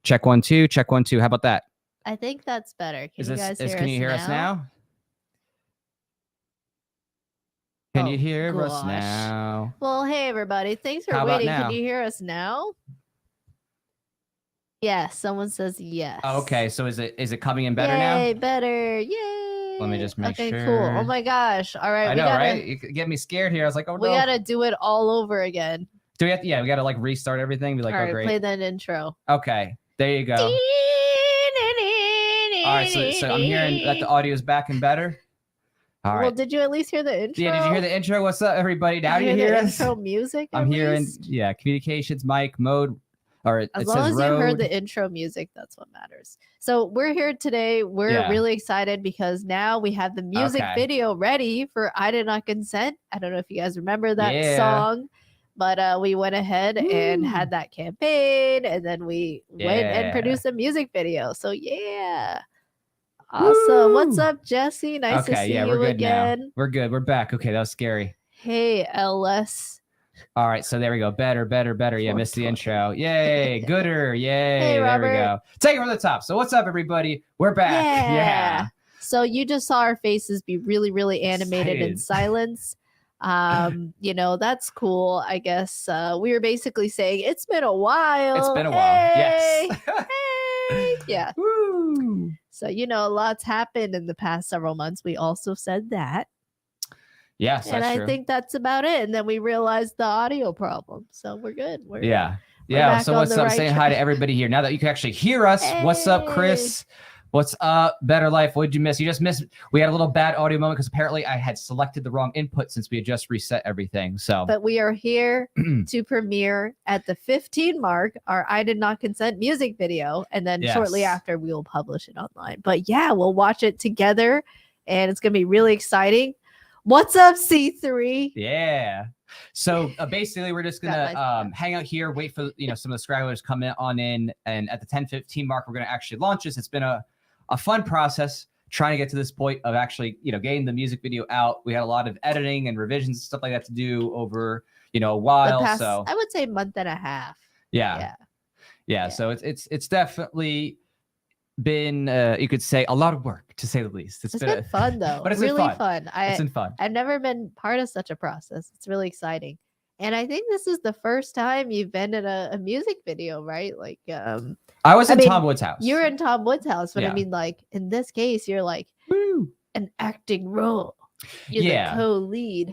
Check 1 2. Check 1 2. How about that? I think that's better. Can you hear us now? Can you hear us now? Well, hey everybody. Thanks for How about waiting. now? Can you hear us now? Yes, someone says yes. Oh, okay, so is it coming in better now? Yay, better. Yay. Let me just make sure. Okay, cool. Oh my gosh. All right. I know, right? You get me scared here. I was like, oh no. We gotta do it all over again. Do we have to, we gotta like restart everything. Be like, all right, oh great. Play that intro. Okay, there you go. All right, so I'm hearing that the audio is back and better. All right. Well, did you at least hear the intro? Yeah, did you hear the intro? What's up, everybody? Now do you hear us? Intro music. I'm hearing, communications, mic, mode. Or as long as you heard the intro music, that's what matters. So we're here today. We're really excited because now we have the music video ready for I Did Not Consent. I don't know if you guys remember that song, but we went ahead and had that campaign, and then we went and produced a music video. So awesome. What's up, Jesse? Nice to see you again. Now. We're good. We're back. Okay, that was scary. Hey, LS. All right, so there we go. Better. Yeah, missed the intro. Yay, gooder. Yay, hey, there we go. Take it from the top. So what's up, everybody? We're back. Yeah. So you just saw our faces be really, really animated in silence. That's cool. I guess we were basically saying it's been a while. It's been a while. Yes. Hey. Yeah. Woo. So, a lot's happened in the past several months. We also said that. Yes, and I think that's about it. And then we realized the audio problem. So we're good. We're so what's up? Saying hi to everybody here. Now that you can actually hear us. Hey. What's up, Chris? What's up, Better Life? What did you miss? You just missed. We had a little bad audio moment because apparently I had selected the wrong input since we had just reset everything. But we are here to premiere at the 15 mark our I Did Not Consent music video. And then shortly after we will publish it online. But we'll watch it together and it's going to be really exciting. What's up, C3? Yeah. So basically, we're just gonna hang out here, wait for some of the stragglers come on in, and at the 10:15 mark, we're gonna actually launch this. It's been a fun process trying to get to this point of actually getting the music video out. We had a lot of editing and revisions and stuff like that to do over a while. So I would say a month and a half. Yeah. So it's definitely been you could say a lot of work, to say the least. It's been fun though. But it's really been fun. It's been fun. I've never been part of such a process. It's really exciting. And I think this is the first time you've been in a music video, right? Like I was in Tom Wood's house. You're in Tom Wood's house, but I mean, like in this case, you're like an acting role. You're the co-lead.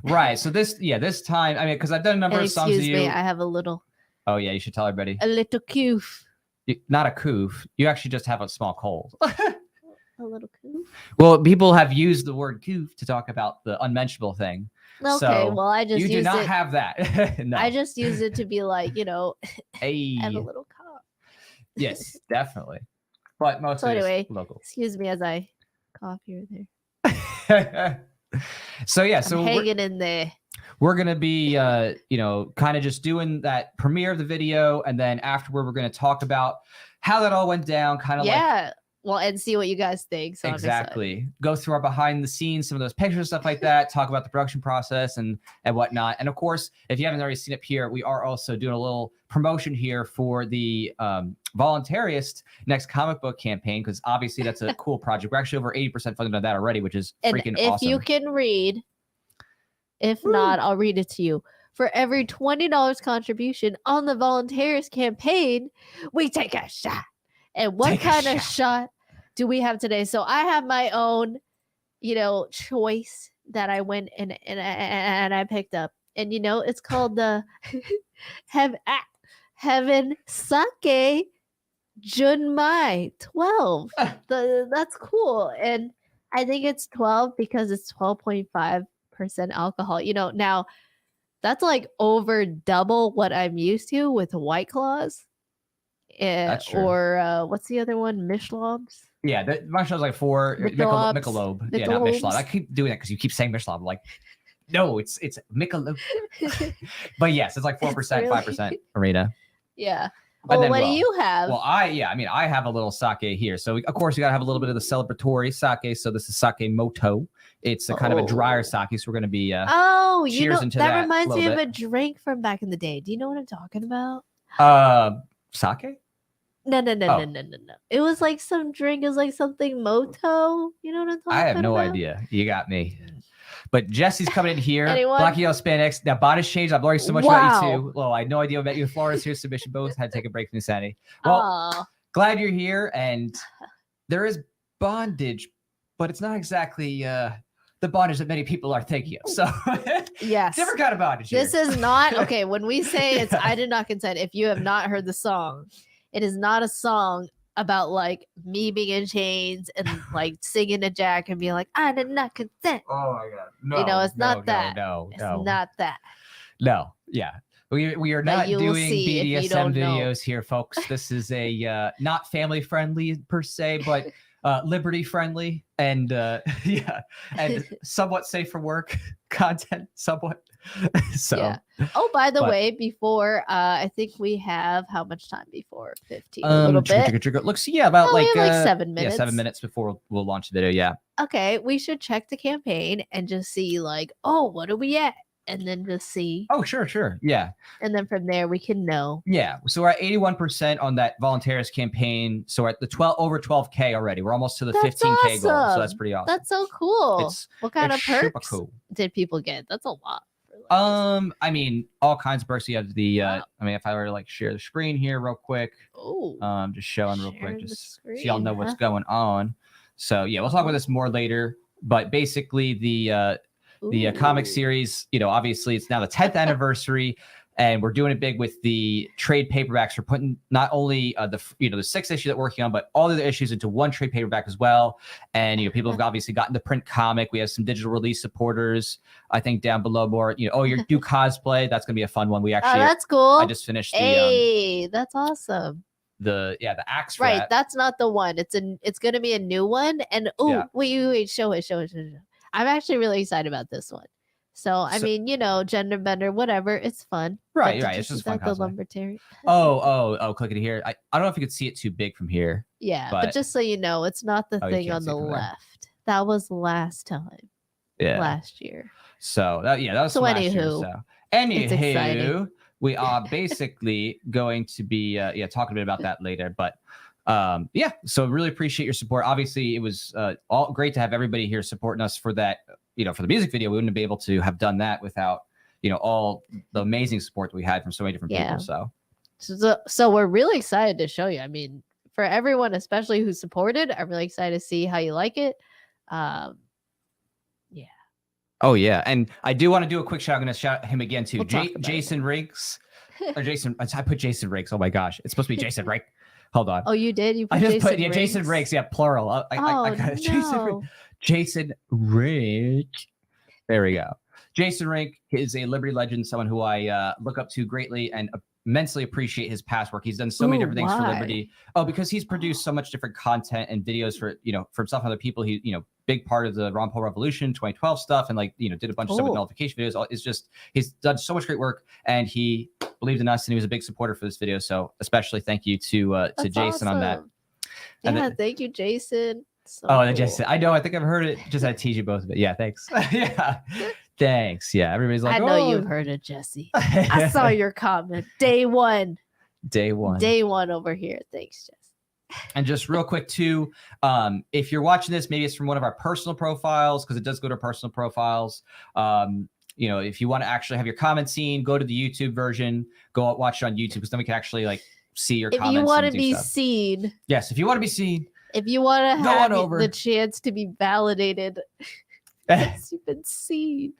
Right. So this time, I mean, because I've done a number of songs with you. Excuse me, I have a little. Oh yeah, you should tell everybody. A little coof. Not a coof. You actually just have a small cold. A little coof? Well, people have used the word coof to talk about the unmentionable thing. Okay, so well, I just you do not have that. No. I just use it to be like, hey. have a little cough. Yes, definitely. But mostly anyway, local. Excuse me as I cough here and there. So I'm hanging in there. We're going to be, kind of just doing that premiere of the video. And then afterward, we're going to talk about how that all went down. Kind of well, and see what you guys think. So exactly. Go through our behind the scenes, some of those pictures, stuff like that. Talk about the production process and whatnot. And of course, if you haven't already seen it here, we are also doing a little promotion here for the Voluntarist next comic book campaign. Because obviously that's a cool project. We're actually over 80% funded on that already, which is freaking awesome. If you can read. If not, I'll read it to you. For every $20 contribution on the Voluntarist campaign, we take a shot. And what kind of shot do we have today? So I have my own, choice that I went and I picked up. And, it's called the Heaven Sake Junmai 12. That's cool. And I think it's 12 because it's 12.5% alcohol. Now that's like over double what I'm used to with White Claws. Or what's the other one? Mishlobs. Yeah, my show's like 4 Michelob. Yeah, not Michelob. I keep doing that because you keep saying Michelob. I'm like, no, it's Michelob. But yes, it's like 4%, 5% arena. Yeah. Well, what do you have? Well, I have a little sake here. So of course you gotta have a little bit of the celebratory sake. So this is sake moto. It's a kind of a drier sake. So we're gonna be cheers into that reminds me of a drink from back in the day. Do you know what I'm talking about? Sake? No. Oh. No. It was like some drink. It was like something Moto. You know what I'm talking about? I have no idea. You got me. But Jesse's coming in here. Anyone? Black Yellow Spandex. Now, bodice change. I'm learning so much about you too. Well, I had no idea about you. Florida's here. Submission both. Had to take a break from insanity. Well, glad you're here. And there is bondage, but it's not exactly the bondage that many people are thinking of. So, yes, different kind of bondage. This is not okay. When we say it's I did not consent, if you have not heard the song, it is not a song about like me being in chains and like singing to Jack and being like, I did not consent. Oh my God. No, you know, it's not that. No, it's not that. No, yeah. We are not doing BDSM videos here, folks. This is a not family friendly per se, but liberty friendly and yeah, and somewhat safe for work content, somewhat. So yeah. Oh, by the way, before I think we have how much time before 15? A little bit. Looks about like 7 minutes. Yeah, 7 minutes before we'll launch the video. Yeah. Okay, we should check the campaign and just see like, oh, what are we at? And then just see. Oh, sure. Yeah. And then from there we can know. Yeah. So we're at 81% on that Voluntaryist campaign. So we're at the over 12K already. We're almost to the 15K goal. So that's pretty awesome. That's so cool. What kind of perks did people get? That's a lot. I mean, all kinds of perks. You have the I mean, if I were to like share the screen here real quick. Oh. Just showing real quick, just so y'all know what's going on. So yeah, we'll talk about this more later. But basically the comic series, you know, obviously it's now the 10th anniversary, and we're doing it big with the trade paperbacks. We're putting not only the 6th issue that we're working on, but all the other issues into one trade paperback as well. And, you know, people have obviously gotten the print comic. We have some digital release supporters, I think, down below more, you know, oh, you do cosplay. That's going to be a fun one. We actually, that's cool. I just finished the, that's awesome. The axe right. rat. That's not the one. It's going to be a new one. And wait, show it. I'm actually really excited about this one. So I mean, you know, gender bender, whatever. It's fun. Right. It's just fun. The Lumbertary. Oh, click it here. I don't know if you could see it too big from here. Yeah, but just so you know, it's not the thing on the left. That was last time. Yeah. Last year. So that was last year. So anywho, we are basically going to be talking a bit about that later, but so really appreciate your support. Obviously, it was all great to have everybody here supporting us for that. You know, for the music video, we wouldn't be able to have done that without, you know, all the amazing support that we had from so many different people. So we're really excited to show you. I mean, for everyone, especially who supported, I'm really excited to see how you like it. Yeah. Oh yeah, and I do want to do a quick shout. I'm going to shout him again too. Jason Riggs, or Jason. I put Jason Riggs. Oh my gosh, it's supposed to be Jason Riggs. Hold on. Oh, you did? I just put Jason Riggs. Yeah, plural. I got no. Jason Riggs. There we go. Jason Riggs is a Liberty legend, someone who I look up to greatly and immensely appreciate his past work. He's done so many different things for Liberty. Oh, because he's produced so much different content and videos for, you know, for himself and other people. He, you know, big part of the Ron Paul Revolution 2012 stuff, and like, you know, did a bunch of stuff with nullification videos. It's just, he's done so much great work, and he believed in us, and he was a big supporter for this video. So especially thank you to Jason on that. Yeah, thank you, Jason. So cool. Jason, I know. I think I've heard it. Just I tease you both of it. Yeah, thanks. Yeah, thanks. Yeah, everybody's like, I know you've heard it, Jesse. I saw your comment. Day one over here. Thanks, Jesse. And just real quick too, if you're watching this, maybe it's from one of our personal profiles, because it does go to personal profiles. You know, if you want to actually have your comments seen, go to the YouTube version. Go watch it on YouTube, because then we can actually like see your comments. If you want to be seen. Yes, if you want to be seen. If you want to have the chance to be validated, you've been seen.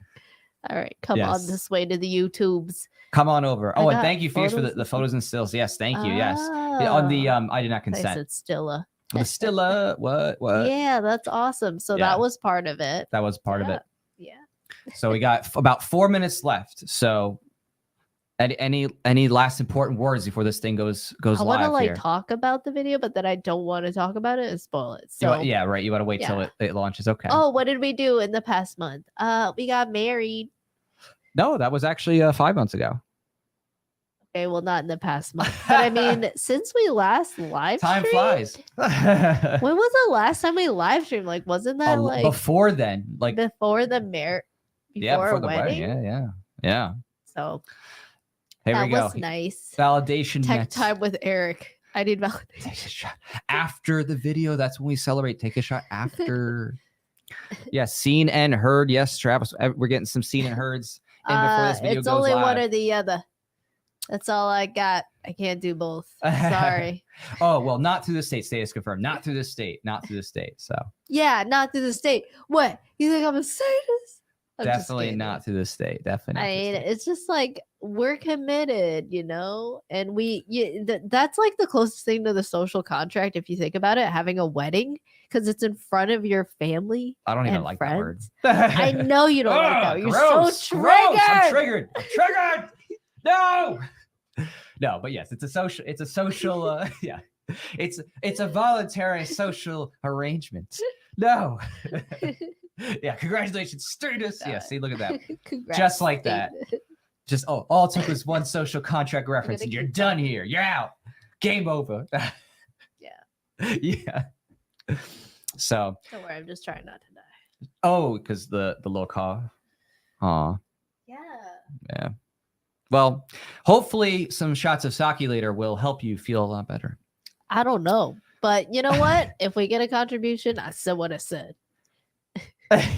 All right, come on this way to the YouTubes. Come on over. Oh, and thank you, Fierce, for the photos and stills. Yes, thank you. Yes, on the I did not consent. It's Stilla. The Stilla. What? Yeah, that's awesome. So that was part of it. That was part of it. Yeah. So we got about 4 minutes left. So. Any last important words before this thing goes live? I want to like talk about the video, but then I don't want to talk about it and spoil it. So yeah, right. You want to wait till it launches. Okay. Oh, what did we do in the past month? We got married. No, that was actually 5 months ago. Okay, well, not in the past month, but I mean, since we last live time flies. When was the last time we live streamed? Like, wasn't that like before then? Like before the marriage? Before the wedding? Yeah. So. Here that we go. Was nice. Validation. Tech time with Eric. I need validation. Take a shot after the video. That's when we celebrate. Take a shot after. Yes, seen and heard. Yes, Travis, we're getting some seen and heards. And before this video it's goes only live. one or the other. That's all I got. I can't do both. Sorry. Oh, well, not through the state. Status confirmed. Not through the state. Not through the state. So yeah, not through the state. What? You think I'm a sadist? definitely not through the state. Definitely. I mean, it's just like we're committed, you know, and that's like the closest thing to the social contract if you think about it, having a wedding because it's in front of your family. I don't even and like friends. that word. I know you don't like that. You're gross, so triggered. Gross. I'm triggered. I'm triggered. No. No, but yes, it's a social. Yeah, it's a voluntary social arrangement. No. Yeah, congratulations, students. Yeah, see, look at that. Just like that. Just all it took was one social contract reference, and you're done here. You're out. Game over. Yeah. Yeah. So. Don't worry, I'm just trying not to die. Oh, because the little cough. Aw. Yeah. Yeah. Well, hopefully some shots of sake later will help you feel a lot better. I don't know. But you know what? If we get a contribution, I said what I said.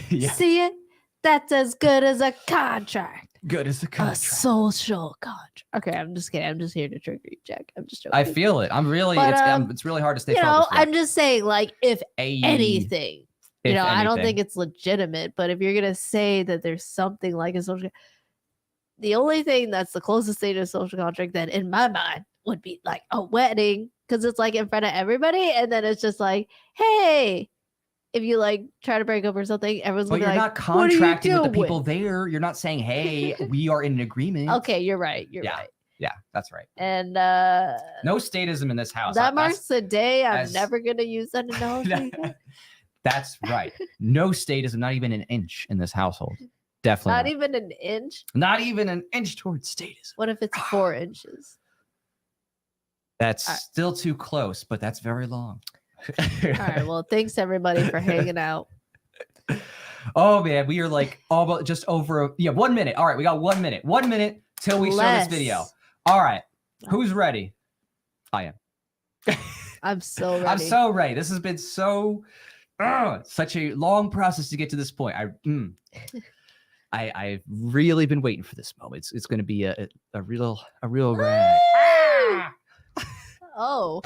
Yeah. See it? That's as good as a contract. Good as a contract. A social contract. Okay, I'm just kidding. I'm just here to trigger you, Jack. I'm just joking. I feel it. I'm really, it's really hard to stay focused. focused. I'm just saying, like, if anything, if I don't think it's legitimate, but if you're going to say that there's something like a social, the only thing that's the closest thing to a social contract that in my mind would be like a wedding, because it's like in front of everybody, and then it's just like, hey, if you like try to break up or something, everyone's gonna be like, not contracting with the people there. You're not saying, hey, we are in an agreement. Okay, you're right. You're right. Yeah, that's right. And no statism in this house. That marks the day I'm never gonna use that analogy. That's right. No statism, not even an inch in this household. Definitely not even an inch. Not even an inch towards statism. What if it's 4 inches? That's still too close, but that's very long. All right. Well, thanks everybody for hanging out. Oh man, we are like almost just over 1 minute. All right, we got 1 minute. 1 minute till we show this video. All right, who's ready? I am. I'm so ready. I'm so ready. This has been such a long process to get to this point. I've really been waiting for this moment. It's going to be a real ride. Oh,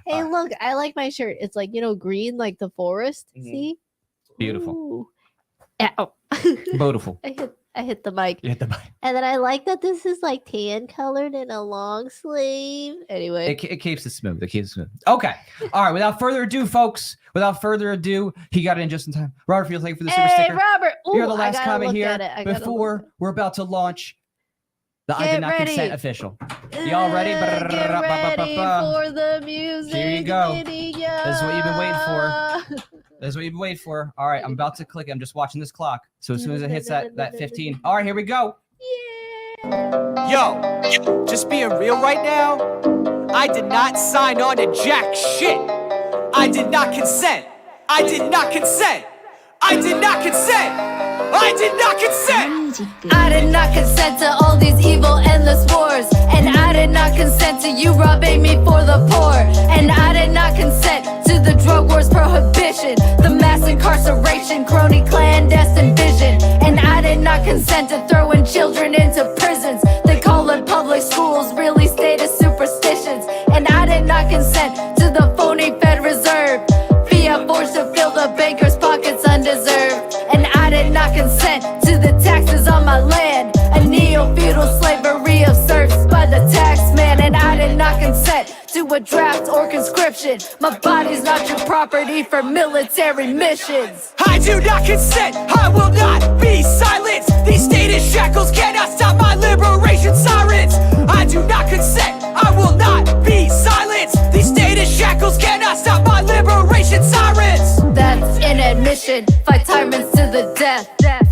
hey, look! I like my shirt. It's like green, like the forest. Mm-hmm. See, beautiful. Ow. Beautiful. I hit the mic. You hit the mic. And then I like that this is like tan colored in a long sleeve. Anyway, it keeps it smooth. It keeps it smooth. Okay. All right. Without further ado, folks. Without further ado, he got it in just in time. Robert, thank you for the super sticker. Robert. Ooh, you're the last comment here before we're about to launch the I Did Not Consent official. Y'all ready? Get ready for the music. Here you go. This is what you've been waiting for. This is what you've been waiting for. All right, I'm about to click. I'm just watching this clock. So as soon as it hits that 15. All right, here we go. Yeah. Yo, just being real right now. I did not sign on to jack shit. I did not consent. I did not consent. I did not consent. I did not consent. I did not consent to all these evil endless wars. And I did not consent to you robbing me for the poor. And I did not consent to the drug wars prohibition, the mass incarceration, crony clandestine vision. And I did not consent to throwing children into prisons. They call it public schools, really status superstitions. And I did not consent to the phony Fed Reserve, fiat forced to fill the bankers' pockets undeserved. And I did not consent to the taxes on my land, a neo-feudal slavery of serfs by the tax man. And I did not consent to a draft or conscription. My body's not your property for military missions. I do not consent. I will not be silenced. These status shackles cannot stop my liberation sirens. I do not consent. I will not be silenced. These status shackles cannot stop my liberation sirens. That's an admission. Fight tyrants to the death.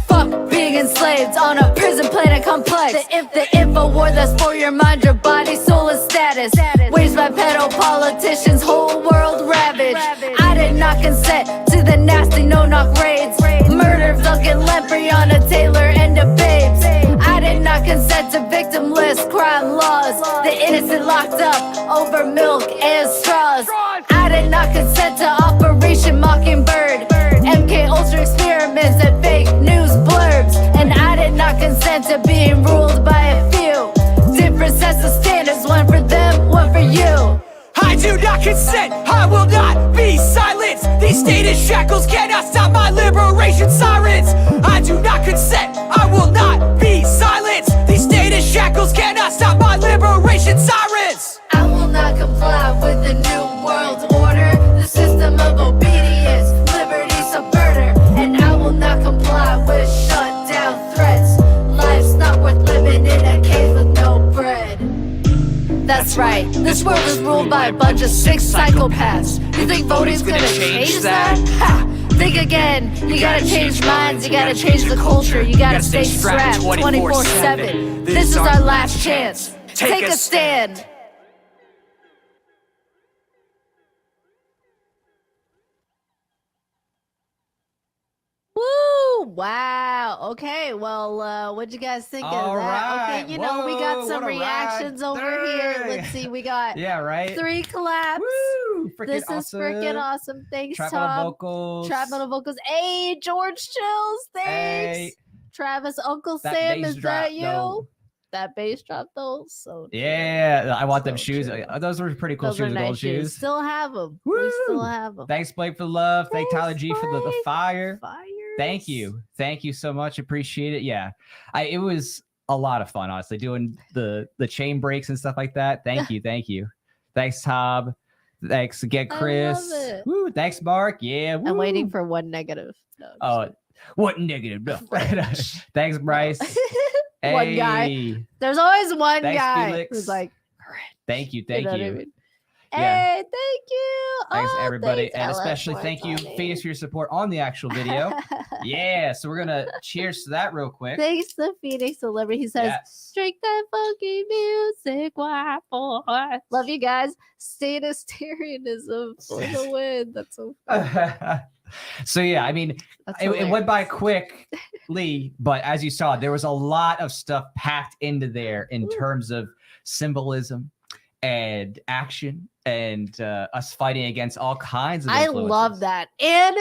Fuck being enslaved on a prison planet complex. The info war that's for your mind, your body, soul, and status. Waged by pedo politicians, whole world ravaged. I did not consent to the nasty no-knock raids. Murder of Duncan Lemprey on a Taylor and a Babes. I did not consent to victimless crime laws. The innocent locked up over milk and as straws. I did not consent to Operation Mockingbird, MK Ultra experiments and fake news blurbs. And I did not consent to being ruled by a few different sets of standards, one for them, one for you. I do not consent, I will not be silenced. These stated shackles cannot stop my liberation sirens. I do not consent, I will not be silenced. These stated shackles cannot stop my liberation sirens. I will not comply with the new world order, the system of obedience, liberty subverter. And I will not comply with shutdown threats. Life's not worth living in a cave with no bread. That's right, this world is ruled by a bunch of sick psychopaths. You think voting's gonna change that? Ha! Think again, you gotta change minds, you gotta change the culture, you gotta stay strapped 24/7. This is our last chance. Take a stand. Woo! Wow. Okay. Well, what'd you guys think of All that? right. Okay, you know, we got Whoa, some what a reactions ride. over here. Dang. Let's see. We got Yeah, right. 3 claps. Woo! Freaking This awesome. is freaking awesome. Thanks, Trap on Tom. vocals. Trap on the vocals. Hey, George Chills. Thanks. Hey. Travis, Uncle That Sam, bass is drop, that you? though. That bass drop, though. So true. Yeah, I want them So shoes. true. Those were pretty cool Those are shoes, the nice gold shoes. Still have them. We Woo! still have them. Thanks, Blake, for the love. Thank Thanks, Tyler G for the Blake. fire. Fires. Thank you so much. Appreciate it. Yeah, it was a lot of fun, honestly, doing the chain breaks and stuff like that. Thank you. Thanks, Tom. Thanks again, I love Chris. it. Woo, thanks, Mark. Yeah, I'm waiting woo. for one negative. No, I'm Oh, what negative? No. Thanks, Bryce. One guy. Hey, There's always one Thanks, guy Felix. who's like, Thank you. know what I mean? Yeah. Hey, thank you. Thanks, Oh, everybody. thanks, And LF especially thank you, 420. Phoenix, for your support on the actual video. Yeah, so we're going to cheers to that real quick. Thanks to Phoenix Celebrity. He says, Yes. strike that funky music, white boy. Love you guys. Statistarianism for the win. That's so funny. So, yeah, I mean, That's it went by hilarious. quickly, but as you saw, there was a lot of stuff packed into there in Ooh. terms of symbolism and action and us fighting against all kinds of I influences. love that. And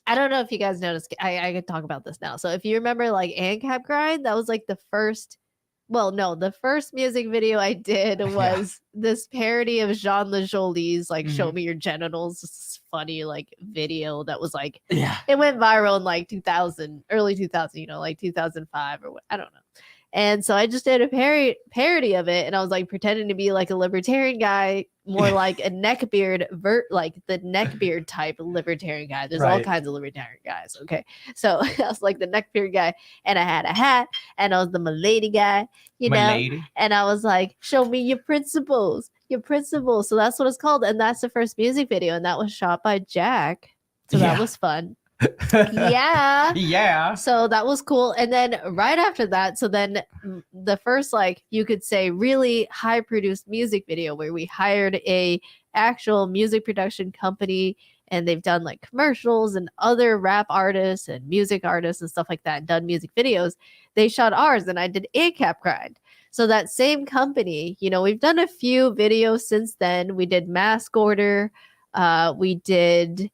I don't know if you guys noticed. I could talk about this now. So if you remember like ANCAP Grind, that was like the first. Well, no, the first music video I did was this parody of Jean LeJolie's like "Show Me Your Genitals." This funny like video that was like Yeah. it went viral in like 2000, early 2000, you know, like 2005 or what, I don't know. And so I just did a parody of it, and I was like pretending to be like a libertarian guy, more like a neckbeard, like the neckbeard type libertarian guy. There's all Right. kinds of libertarian guys. Okay, so I was like the neckbeard guy, and I had a hat, and I was the milady guy, you My know. lady. And I was like, "Show me your principles, your principles." So that's what it's called, and that's the first music video, and that was shot by Jack. So that Yeah. was fun. Yeah. Yeah. So that was cool. And then right after that, so then the first, like you could say, really high produced music video where we hired a actual music production company, and they've done like commercials and other rap artists and music artists and stuff like that, and done music videos. They shot ours, and I did ACAP Grind. So that same company, you know, we've done a few videos since then. We did Mask Order, we did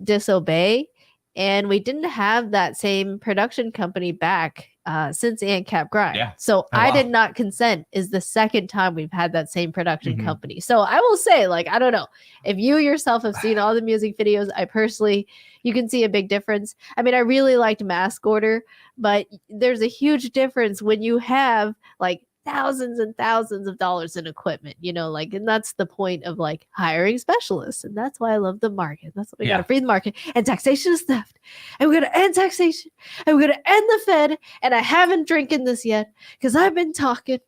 Disobey, and we didn't have that same production company back since ANCAP Grind. Yeah. So I wow. Did Not Consent is the second time we've had that same production Mhm. company. So I will say, like, I don't know if you yourself have seen all the music videos. I personally, you can see a big difference. I mean, I really liked Mask Order, but there's a huge difference when you have like thousands and thousands of dollars in equipment, you know, like, and that's the point of like hiring specialists. And that's why I love the market. That's why we Yeah. got to free the market, and taxation is theft. And we're going to end taxation, and we're going to end the Fed. And I haven't drinking this yet because I've been talking.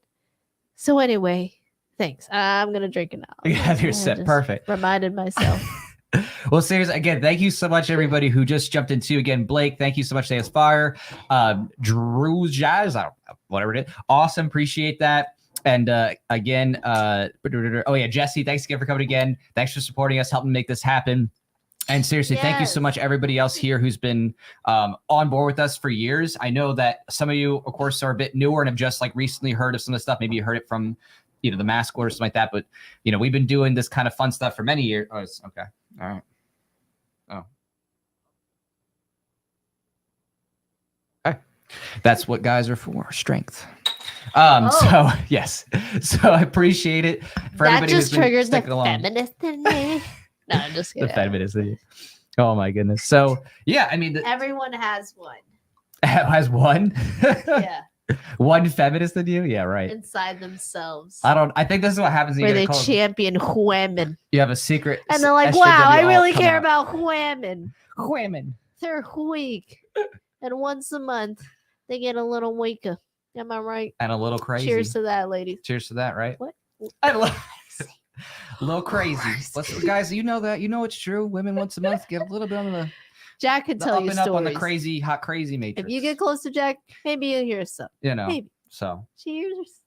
So anyway, thanks. I'm going to drink it now. You have your I set. just Perfect. Reminded myself. Well, seriously, again, thank you so much, everybody who just jumped into. Again, Blake, thank you so much. Stay Fire. Drew Jazz, I don't know, whatever it is. Awesome. Appreciate that. And again, oh yeah, Jesse, thanks again for coming again. Thanks for supporting us, helping make this happen. And seriously, thank you so Yes. much, everybody else here who's been on board with us for years. I know that some of you, of course, are a bit newer and have just like recently heard of some of the stuff. Maybe you heard it from the mask or something like that. But we've been doing this kind of fun stuff for many years. Oh, it's okay. All right. Oh. Okay. That's what guys are for, strength. So yes. So I appreciate it for that everybody just who's been triggers the sticking along. feminist in me. No, I'm just The kidding. feminist in you. Oh my goodness. So yeah, I mean, Everyone has one. has one. Yeah. One feminist in you? Yeah, right. Inside themselves. I think this is what happens when Where you they get called. champion women. You have a secret. And they're like, SJW wow, I all really come care out. about women. women. They're weak. And once a month, they get a little weaker. Am I right? And a little crazy. Cheers to that, ladies. Cheers to that, right? What? A little crazy. Guys, you know that. You know it's true. Women once a month get a little bit on the Jack can tell up you and up on the stories. crazy, hot, crazy matrix. If you get close to Jack, maybe you'll hear some. Maybe. So Cheers.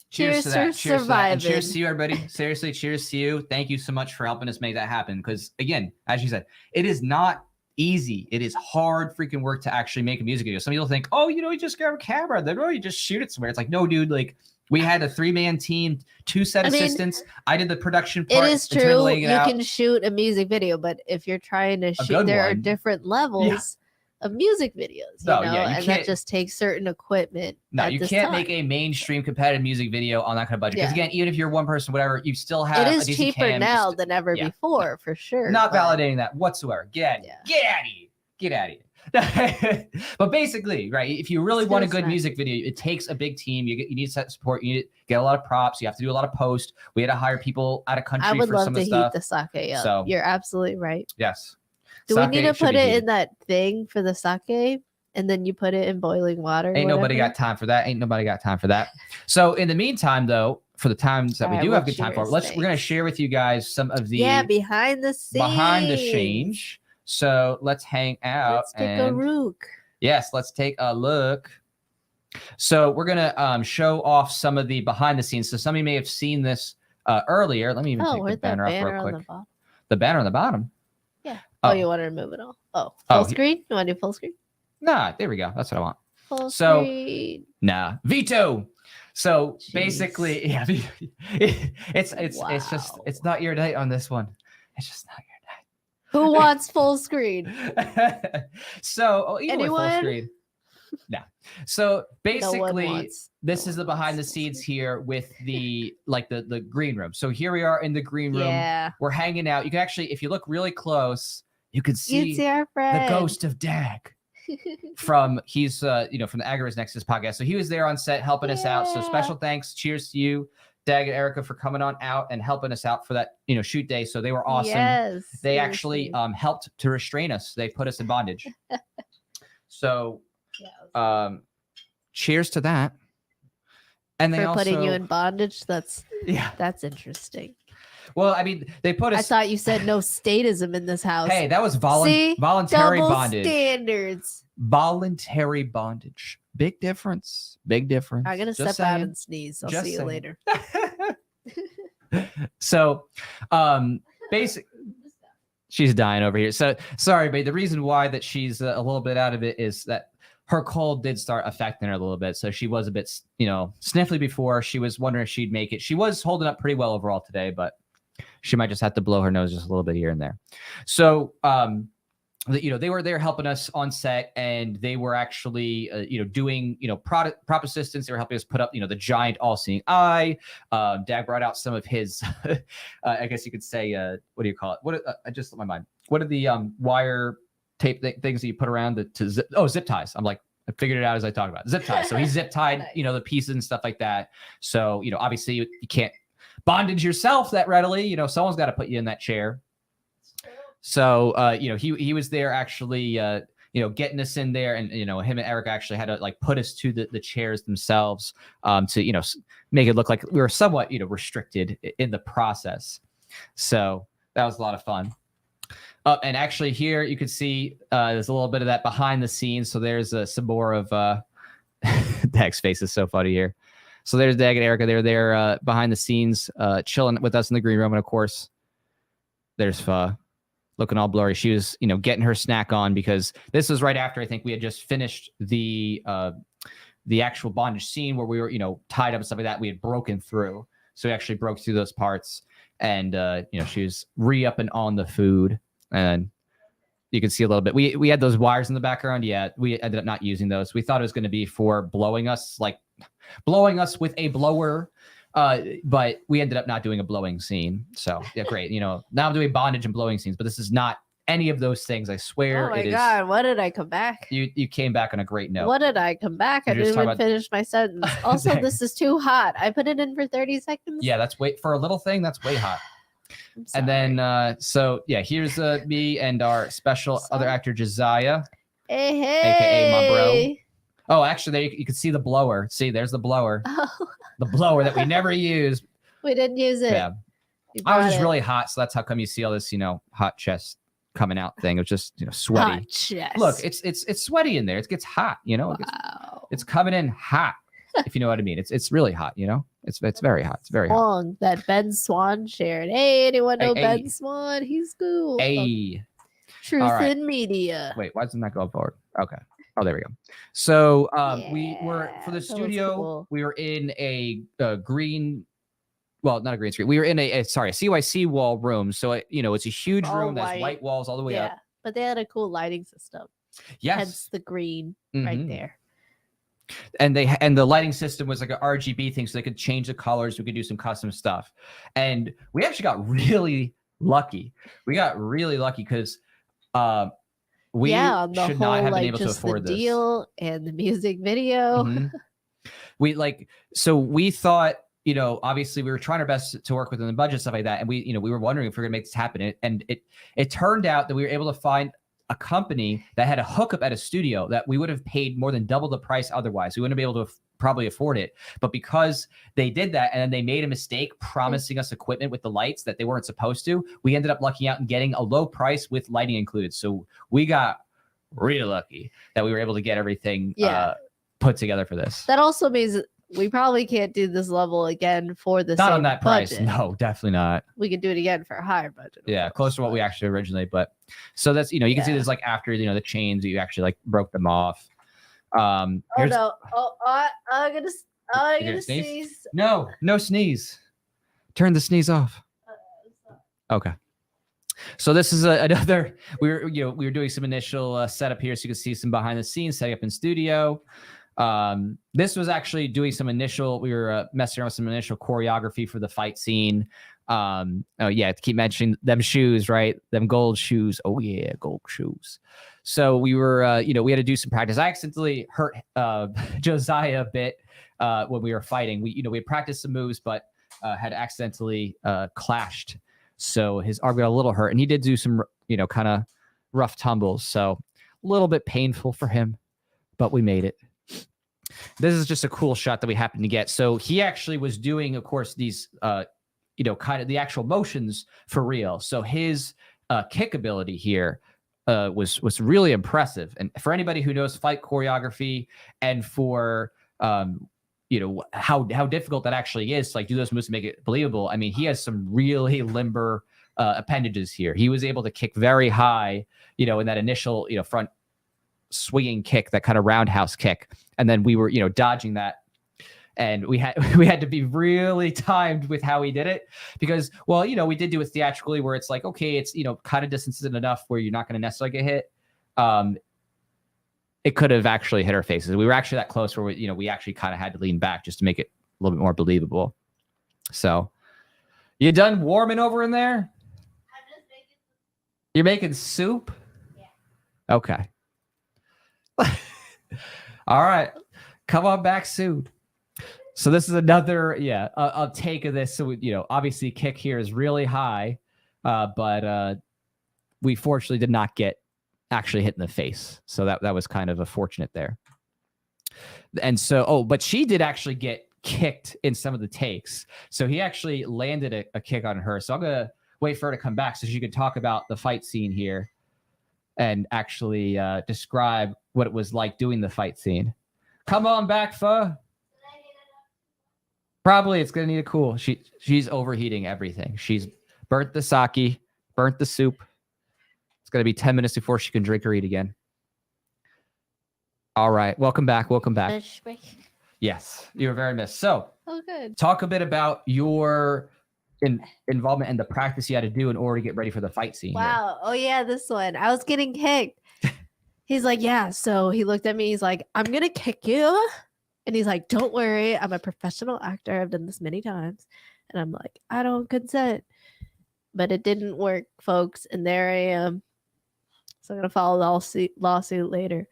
cheers to that. for Cheers to that. And surviving. cheers to you, everybody. Seriously, cheers to you. Thank you so much for helping us make that happen. Because again, as you said, it is not easy. It is hard freaking work to actually make a music video. Some people think, oh, you just grab a camera, then you just shoot it somewhere. It's like, no, dude, like we had a 3-man team, 2 set assistants. I did the production part. It is true. You can shoot a music video, but if you're trying to shoot, there are different levels of music videos, and that just takes certain equipment. No, you can't make a mainstream competitive music video on that kind of budget. Because again, even if you're one person, whatever, you still have. It is cheaper now than ever before, for sure. Not validating that whatsoever. Get out of here. Get out of here. But basically, right, if you really want a good music video, it takes a big team. You need set support. You need to get a lot of props. You have to do a lot of post. We had to hire people out of country I would for love some to of the stuff. heat the sake up. So you're absolutely right. Yes. Do we need to put it in that thing for the sake, and then you put it in boiling water? Ain't nobody got time for that. So in the meantime, though, for the times that we do have good time for, we're gonna share with you guys some of the behind the scenes. So let's hang out. Let's take a look. Yes, let's take a look. So we're gonna show off some of the behind the scenes. So some of you may have seen this earlier. Let me even take the banner up real quick. The banner on the bottom. Yeah. Oh, you want to remove it all? Oh, full screen? You want to do full screen? Nah, there we go. That's what I want. Full screen. Nah, veto. So basically, yeah, it's just it's not your night on this one. It's just not your night. Who wants full screen? So either way, full screen. No. So basically, this is the behind the scenes here with the the green room. So here we are in the green room. Yeah. We're hanging out. You can actually, if you look really close, you can see our friend. the ghost of Dag. From from the Agorist Nexus podcast. So he was there on set helping us out. So special thanks, cheers to you, Dag and Erica, for coming on out and helping us out for that shoot day. So they were awesome. Yes, they actually helped to restrain us. They put us in bondage. So cheers to that. And they for putting also you in bondage. That's interesting. Well, I mean, they put us. I thought you said no statism in this house. Hey, that was voluntary double bondage. Standards. Voluntary bondage. Big difference. Big difference. I'm gonna step out and sneeze. I'll see you later. So, basically, she's dying over here. So sorry, but the reason why that she's a little bit out of it is that her cold did start affecting her a little bit. So she was a bit, sniffly before. She was wondering if she'd make it. She was holding up pretty well overall today, but she might just have to blow her nose just a little bit here and there. So, they were there helping us on set, and they were actually, doing, prop assistance. They were helping us put up, the giant all-seeing eye. Dag brought out some of his, I guess you could say, what do you call it? I just slipped my mind. What are the wire tape things that you put around to zip? Oh, zip ties. I'm like, I figured it out as I talked about it. Zip ties. So he zip tied, nice. The pieces and stuff like that. So, obviously you can't bondage yourself that readily. Someone's got to put you in that chair. So, he was there actually, getting us in there, and, him and Eric actually had to put us to the chairs themselves, to, make it look like we were somewhat, restricted in the process. So that was a lot of fun. And actually here you can see, there's a little bit of that behind the scenes. So there's some more of, Dag's face is so funny here. So there's Dag and Erica. They're there behind the scenes, chilling with us in the green room. And of course, there's Pho, looking all blurry. She was, getting her snack on, because this was right after I think we had just finished the the actual bondage scene where we were, tied up and stuff like that, we had broken through. So we actually broke through those parts, and she was re-upping on the food, and you can see a little bit. We had those wires in the background. Yeah, we ended up not using those. We thought it was going to be for blowing us with a blower, but we ended up not doing a blowing scene. So yeah, great. Now I'm doing bondage and blowing scenes, but this is not any of those things. I swear. Oh my God! What did I come back? You came back on a great note. What did I come back? I didn't even finish my sentence. Also, this is too hot. I put it in for 30 seconds. Yeah, that's for a little thing. That's way hot. And then, here's me and our special other actor, Josiah. Hey, AKA my bro. Oh, actually, there you can see the blower. See, there's the blower. Oh. The blower that we never used. We didn't use it. Yeah. I was just really hot, so that's how come you see all this, hot chest coming out thing. It was just, sweaty. Hot chest. Look, it's sweaty in there. It gets hot, Wow. It's coming in hot, if you know what I mean. It's really hot, It's very hot. It's very hot. Song that Ben Swan shared. Hey, anyone know Ben Swan? He's cool. Hey. Truth in Media. Wait, why doesn't that go forward? Okay. Oh, there we go. So we were for the studio. Cool. We were in a green. Well, not a green screen. We were in a CYC wall room. So it's a huge room that's white walls all the way up. But they had a cool lighting system. Yes. Hence the green right there. And the lighting system was like an RGB thing, so they could change the colors. We could do some custom stuff, and we actually got really lucky. We got really lucky because we should not have been able to afford this. Deal and the music video. We thought, obviously we were trying our best to work within the budget, stuff like that, and we were wondering if we were gonna make this happen, and it turned out that we were able to find a company that had a hookup at a studio that we would have paid more than double the price otherwise. We wouldn't be able to probably afford it. But because they did that and then they made a mistake promising us equipment with the lights that they weren't supposed to, we ended up lucking out and getting a low price with lighting included. So we got really lucky that we were able to get everything put together for this. That also means we probably can't do this level again for the not same on that budget. price. No, definitely not. We could do it again for a higher budget. Yeah, close to what we actually originally. But so that's you can see this like after the chains, you actually broke them off. I'm gonna sneeze. No sneeze. Turn the sneeze off. Okay. So this is another. We were doing some initial setup here, so you can see some behind the scenes setting up in studio. This was actually doing some initial. We were messing around with some initial choreography for the fight scene. To keep mentioning them shoes, right? Them gold shoes. Oh yeah, gold shoes. So we were, we had to do some practice. I accidentally hurt Josiah a bit when we were fighting. We had practiced some moves, but had accidentally clashed. So his arm got a little hurt, and he did do some, kind of rough tumbles. So a little bit painful for him, but we made it. This is just a cool shot that we happened to get. So he actually was doing, of course, these, kind of the actual motions for real. So his kick ability here was really impressive. And for anybody who knows fight choreography and for, how difficult that actually is to do those moves to make it believable. I mean, he has some really limber appendages here. He was able to kick very high, in that initial, front swinging kick, that kind of roundhouse kick, and then we were dodging that, and we had to be really timed with how we did it, because we did do it theatrically where it's like, okay, it's kind of distances enough where you're not going to necessarily get hit. It could have actually hit our faces. We were actually that close where we actually kind of had to lean back just to make it a little bit more believable. So you done warming over in there? I'm just making. You're making soup? Yeah. Okay. All right, come on back soon. So this is another a take of this. So obviously kick here is really high, but we fortunately did not get actually hit in the face. So that was kind of a fortunate there. And so but she did actually get kicked in some of the takes. So he actually landed a kick on her. So I'm gonna wait for her to come back so she could talk about the fight scene here and actually describe what it was like doing the fight scene. Come on back, Pho. Probably it's gonna need a cool. She's overheating everything. She's burnt the sake, burnt the soup. It's gonna be 10 minutes before she can drink or eat again. All right. Welcome back. Welcome back. Fish break. Yes, you were very missed. So Oh, good. talk a bit about your involvement and the practice you had to do in order to get ready for the fight scene. Wow. Oh, yeah, this one. I was getting kicked. He's like, yeah. So he looked at me. He's like, I'm going to kick you. And he's like, don't worry. I'm a professional actor. I've done this many times. And I'm like, I don't consent. But it didn't work, folks. And there I am. So I'm going to file a lawsuit later.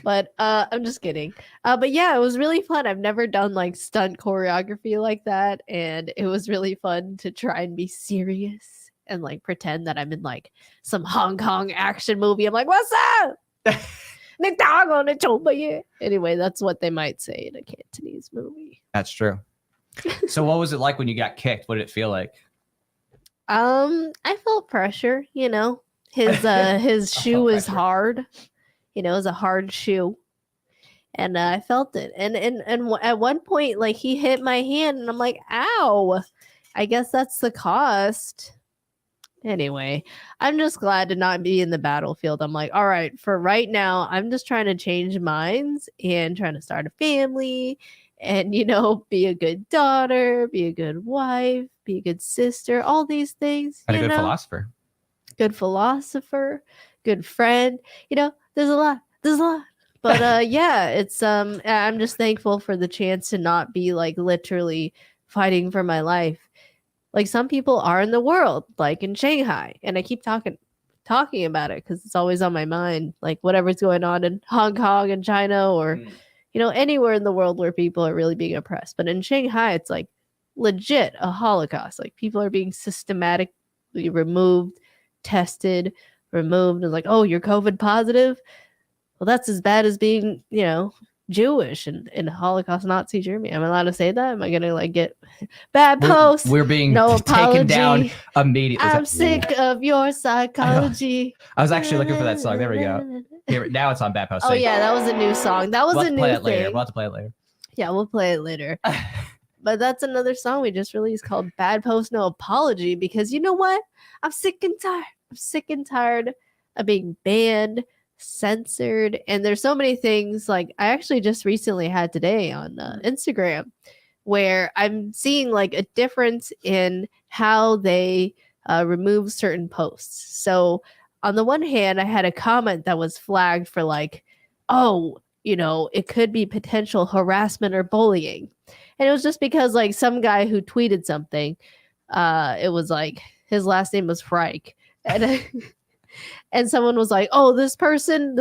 But I'm just kidding. But yeah, it was really fun. I've never done like stunt choreography like that. And it was really fun to try and be serious and like pretend that I'm in like some Hong Kong action movie. I'm like, what's up? Anyway, that's what they might say in a Cantonese movie. That's true. So what was it like when you got kicked? What did it feel like? I felt pressure, you know. His shoe was pressure. hard. You know, it was a hard shoe. And I felt it. And at one point, like, he hit my hand and I'm like, ow. I guess that's the cost. Anyway, I'm just glad to not be in the battlefield. I'm like, all right, for right now, I'm just trying to change minds and trying to start a family and, you know, be a good daughter, be a good wife, be a good sister, all these things. And a you good know? philosopher. Good philosopher, good friend. You know, there's a lot. But yeah, it's I'm just thankful for the chance to not be like literally fighting for my life. Like some people are in the world, like in Shanghai, and I keep talking about it because it's always on my mind. Like whatever's going on in Hong Kong and China, or you know, anywhere in the world where people are really being oppressed. But in Shanghai, it's like legit a Holocaust. Like people are being systematically removed, tested, removed, and like, oh, you're COVID positive. Well, that's as bad as being, you know, Jewish in Holocaust Nazi Germany. Am I allowed to say that? Am I gonna like get bad posts? We're being No taken down apology. immediately. I'm sick of your psychology. I was actually looking for that song. There we go. Here, now it's on Bad Post. Oh yeah, that was a new song. That was We'll a have to new play it thing. later. We'll have to play it later. Yeah, we'll play it later. But that's another song we just released called Bad Post No Apology, because you know what? I'm sick and tired. I'm sick and tired of being banned, censored, and there's so many things. Like I actually just recently had today on Instagram where I'm seeing like a difference in how they remove certain posts. So on the one hand, I had a comment that was flagged for like, oh, you know, it could be potential harassment or bullying. And it was just because like some guy who tweeted something, it was like his last name was Frike. And and someone was like, oh, this person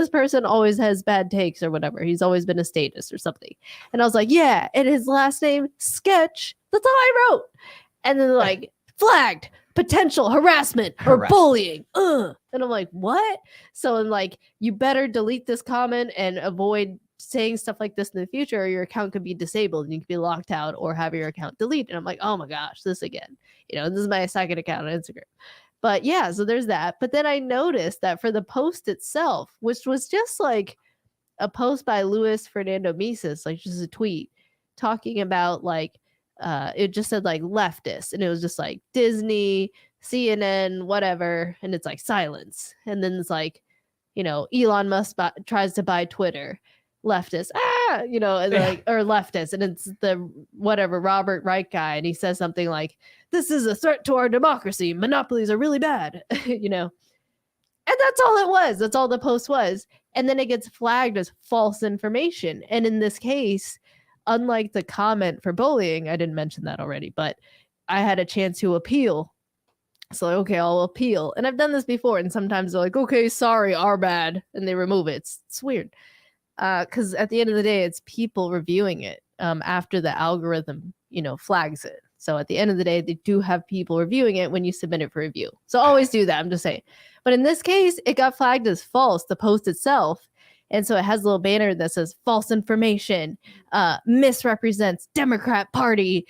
always has bad takes or whatever. He's always been a statist or something. And I was like, yeah, and his last name, Sketch. That's all I wrote. And then like, flagged, potential harassment or bullying. Ugh. And I'm like, what? So I'm like, you better delete this comment and avoid saying stuff like this in the future, or your account could be disabled and you could be locked out or have your account deleted. And I'm like, oh my gosh, this again. You know, this is my second account on Instagram. But yeah, so there's that. But then I noticed that for the post itself, which was just like a post by Luis Fernando Mises, like just a tweet talking about like, it just said like leftist, and it was just like Disney, CNN, whatever. And it's like silence. And then it's like, you know, Elon Musk tries to buy Twitter. Leftist, you know, and like, or leftist, and it's the whatever Robert Wright guy, and he says something like, "This is a threat to our democracy. Monopolies are really bad," you know, and that's all it was. That's all the post was, and then it gets flagged as false information. And in this case, unlike the comment for bullying, I didn't mention that already, but I had a chance to appeal. So like, okay, I'll appeal, and I've done this before, and sometimes they're like, "Okay, sorry, our bad," and they remove it. It's weird. Because at the end of the day, it's people reviewing it after the algorithm, you know, flags it. So at the end of the day, they do have people reviewing it when you submit it for review. So always do that. I'm just saying. But in this case, it got flagged as false, the post itself. And so it has a little banner that says false information, misrepresents Democrat Party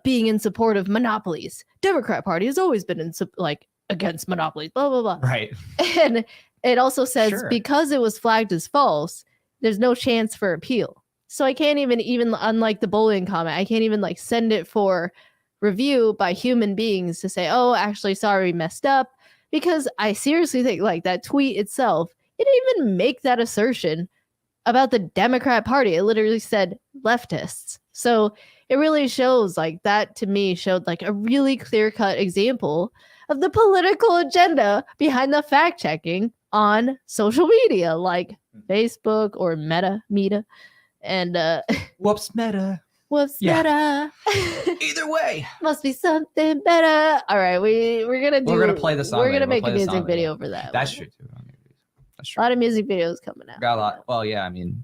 being in support of monopolies. Democrat Party has always been in like against monopolies, blah, blah, blah. Right. And it also says because it was flagged as false, there's no chance for appeal. So I can't even unlike the bullying comment, I can't even like send it for review by human beings to say, oh, actually, sorry, we messed up. Because I seriously think like that tweet itself, it didn't even make that assertion about the Democrat Party. It literally said leftists. So it really shows like that to me showed like a really clear-cut example of the political agenda behind the fact checking on social media like Facebook or Meta. And Whoops, Meta. whoops, Yeah. Meta. Either way. Must be something better. All right, we're gonna play the song We're later. gonna We'll make play a the music song video later. for that. That's one. true too. That's A true. lot of music videos coming out. Got a lot. Well, yeah, I mean,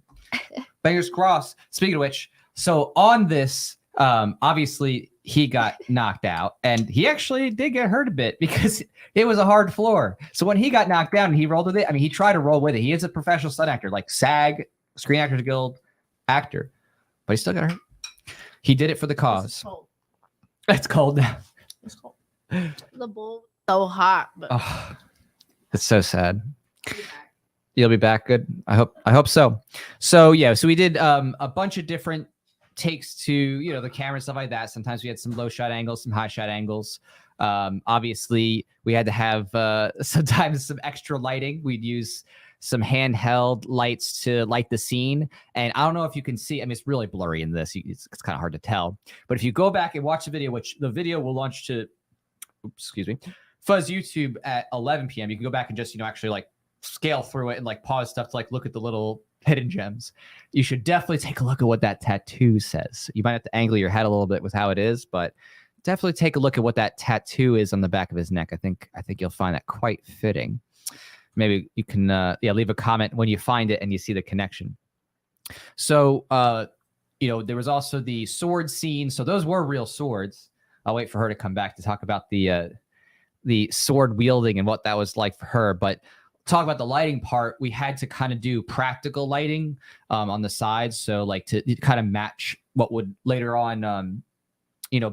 fingers crossed. Speaking of which, so on this, obviously he got knocked out, and he actually did get hurt a bit because it was a hard floor. So when he got knocked down and he rolled with it, I mean, he tried to roll with it. He is a professional stunt actor, like SAG, Screen Actors Guild actor, but he still got hurt. He did it for the cause. It's cold now. It's cold. The bowl so hot. But Oh, it's so sad. You'll be back. Good. I hope so. So yeah, so we did a bunch of different takes to the camera and stuff like that. Sometimes we had some low shot angles, some high shot angles. Obviously we had to have sometimes some extra lighting. We'd use some handheld lights to light the scene. And I don't know if you can see, I mean, it's really blurry in this. It's kind of hard to tell. But if you go back and watch the video, which the video will launch to, Fuzz YouTube at 11 p.m. You can go back and just, actually like scale through it and like pause stuff to like look at the little hidden gems. You should definitely take a look at what that tattoo says. You might have to angle your head a little bit with how it is, but definitely take a look at what that tattoo is on the back of his neck. I think you'll find that quite fitting. Maybe you can leave a comment when you find it and you see the connection. So there was also the sword scene. So those were real swords. I'll wait for her to come back to talk about the sword wielding and what that was like for her. But talk about the lighting part, we had to kind of do practical lighting on the sides. So like to kind of match what would later on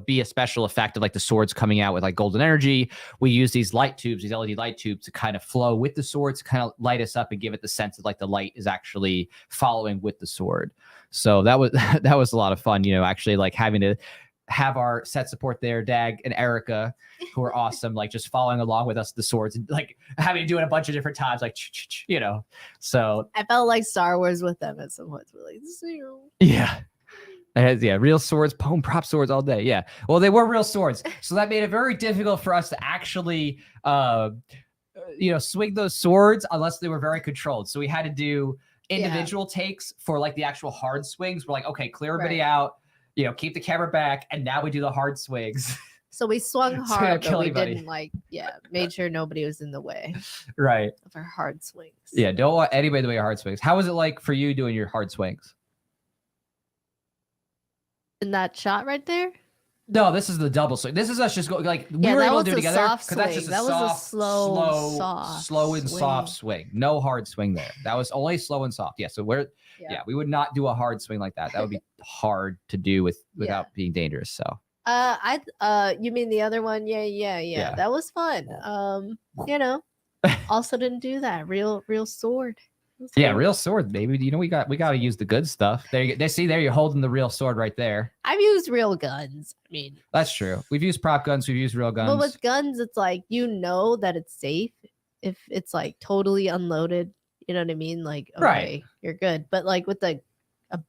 be a special effect of like the swords coming out with like golden energy. We use these light tubes, these LED light tubes to kind of flow with the swords, kind of light us up and give it the sense of like the light is actually following with the sword. So that was a lot of fun, actually like having to have our set support there, Dag and Erica, who are awesome, like just following along with us, the swords, and like having to do it a bunch of different times, like, so. I felt like Star Wars with them at some points. Like, yeah. Real swords, prop swords all day. Yeah. Well, they were real swords. So that made it very difficult for us to actually, swing those swords unless they were very controlled. So we had to do individual takes for like the actual hard swings. We're like, okay, clear everybody out, keep the camera back. And now we do the hard swings. So we swung hard, but we anybody. didn't made sure nobody was in the way. Right. Of our hard swings. Yeah. Don't want anybody to do your hard swings. How was it like for you doing your hard swings? In that shot right there? No, this is the double swing. This is us just going like we were able to do it together because that's just that was a slow and soft swing. No hard swing there. That was only slow and soft. Yeah. So we would not do a hard swing like that. That would be hard to do without being dangerous. So. You mean the other one? Yeah. That was fun. Also didn't do that. Real sword. Yeah, real sword, baby. We got to use the good stuff. There you go. There you're holding the real sword right there. I've used real guns. I mean, that's true. We've used prop guns. We've used real guns. But with guns, it's like that it's safe if it's like totally unloaded. You know what I mean? Like, okay, right. You're good. But like with a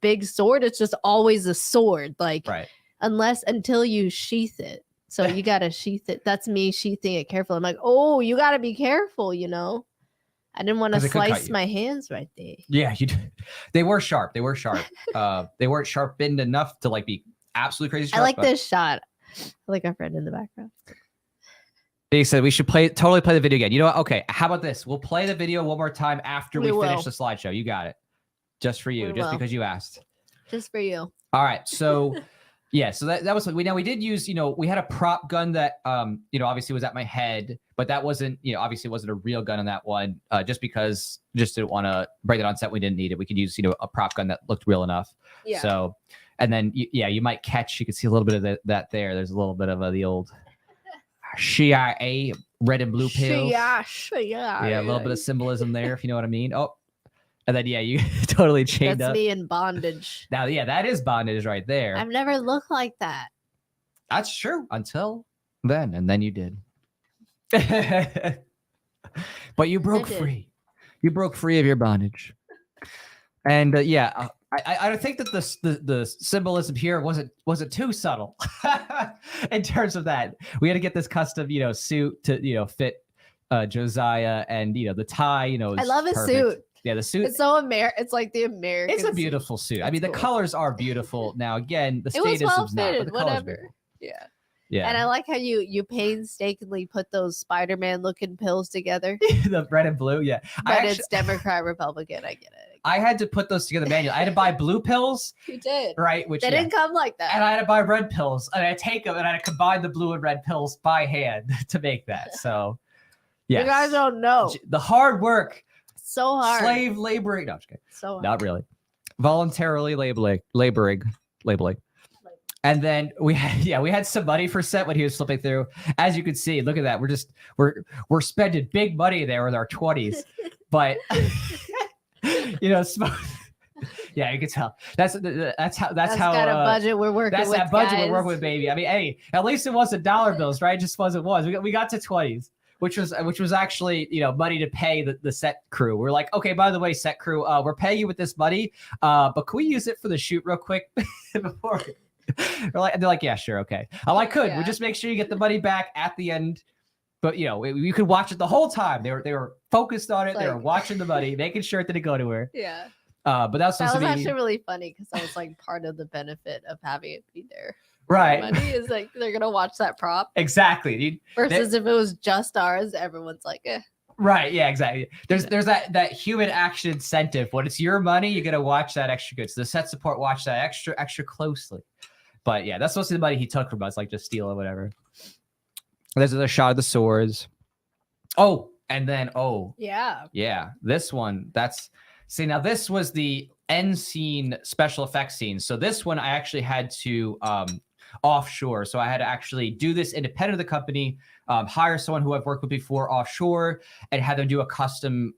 big sword, it's just always a sword. Like, right. Until you sheath it. So you gotta sheath it. That's me sheathing it carefully. I'm like, oh, you gotta be careful. I didn't want to slice my hands right there. Yeah, they were sharp. They weren't sharpened enough to like be absolutely crazy sharp. I like this shot. I like our friend in the background. They said we should totally play the video again. You know what? Okay, how about this? We'll play the video one more time after we finish the slideshow. You got it. Just for you, because you asked. Just for you. All right, so. Yeah, so that was we did use, we had a prop gun that obviously was at my head, but that wasn't, obviously wasn't a real gun on that one, just because didn't want to break it on set. We didn't need it. We could use, a prop gun that looked real enough. Yeah. So, and then you might catch, you could see a little bit of that there. There's a little bit of the old CIA red and blue pills. Yeah, a little bit of symbolism there, if you know what I mean. Oh. And then, you totally chained up. That's me in bondage. Now, that is bondage right there. I've never looked like that. That's true. Until then. And then you did. But you broke free. You broke free of your bondage. And I don't think that the symbolism here wasn't too subtle in terms of that. We had to get this custom, suit to, fit Josiah, and the tie, I love his perfect. suit. Yeah, the suit. It's so It's like the American. It's a beautiful suit. I mean, the cool. colors are beautiful. Now, again, the It was well statism's not, but fitted. the colors are Whatever. beautiful. Yeah. Yeah. And I like how you painstakingly put those Spider-Man looking pills together. The red and blue. Yeah. But it's Democrat, Republican. I get it. I had to put those together manually. I had to buy blue pills. You did. Right. Which they didn't come like that. And I had to buy red pills, and I take them and I had to combine the blue and red pills by hand to make that. So, yeah. You guys don't know. The hard work. So hard. Slave laboring. No, I'm just kidding. So hard. Not really. Voluntarily laboring. And then we had some money for set when he was flipping through. As you can see, look at that. We're spending big money there with our 20s. But yeah, you can tell. That's how kind of budget we're working that's with. That budget guys. we're working with, baby. I mean, hey, at least it wasn't dollar bills, right? It just was. We got to 20s. Which was actually, money to pay the set crew. We're like, okay, by the way, set crew, we're paying you with this money, but can we use it for the shoot real quick before? They're like, yeah, sure, okay. I could. We just make sure you get the money back at the end. But you could watch it the whole time. They were focused on it. They were watching the money, making sure it didn't go anywhere. Yeah. But that was actually really funny because that was like part of the benefit of having it be there. Right. Money is like they're gonna watch that prop. Exactly, dude. Versus if it was just ours, everyone's like, eh. Right. Yeah. Exactly. There's that human action incentive. When it's your money, you gotta watch that extra good. So the set support watch that extra closely. But yeah, that's supposed to be the money he took from us, like just steal or whatever. There's a shot of the swords. Oh, and then yeah, this one. Now this was the end scene special effects scene. So this one I actually had to offshore. So I had to actually do this independent of the company, hire someone who I've worked with before offshore, and have them do a custom,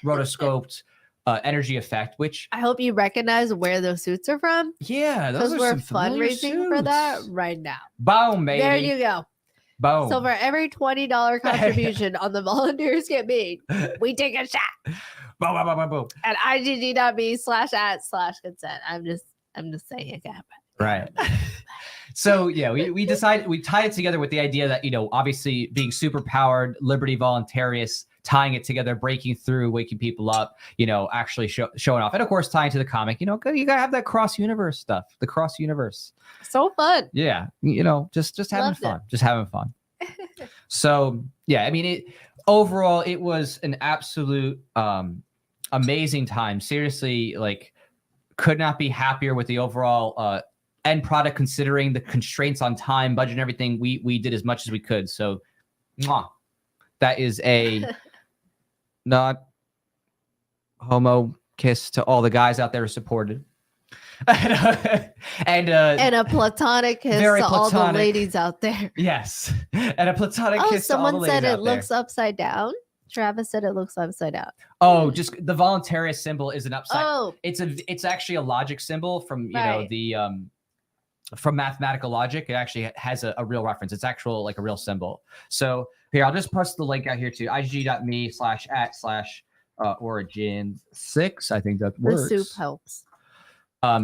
rotoscoped energy effect, which I hope you recognize where those suits are from. Yeah, because we're fundraising for that right now. Boom, baby. There you go. Boom. So for every $20 contribution on the Volunteers campaign, we take a shot. Boom, boom, boom, boom, boom. At igg.me/@/consent. I'm just saying, okay. Right. So yeah, we decided, we tied it together with the idea that, obviously being super powered, liberty voluntarists, tying it together, breaking through, waking people up, actually showing off. And of course, tying to the comic, you gotta have that cross universe stuff, the cross universe. So fun. Yeah. Just having fun, just having fun. So yeah, I mean, overall, it was an absolute amazing time. Seriously, like could not be happier with the overall end product, considering the constraints on time, budget, and everything. We did as much as we could. So that is a not homo kiss to all the guys out there who supported. and a platonic kiss to all the ladies out there. Yes. And a platonic kiss to all the ladies out there. Someone said it looks upside down. Travis said it looks upside down. Oh, just the voluntarist symbol is an upside. Oh. It's actually a logic symbol from from mathematical logic. It actually has a real reference. It's actual like a real symbol. So here, I'll just post the link out here to igg.me/@/origins6. I think that works. The soup helps.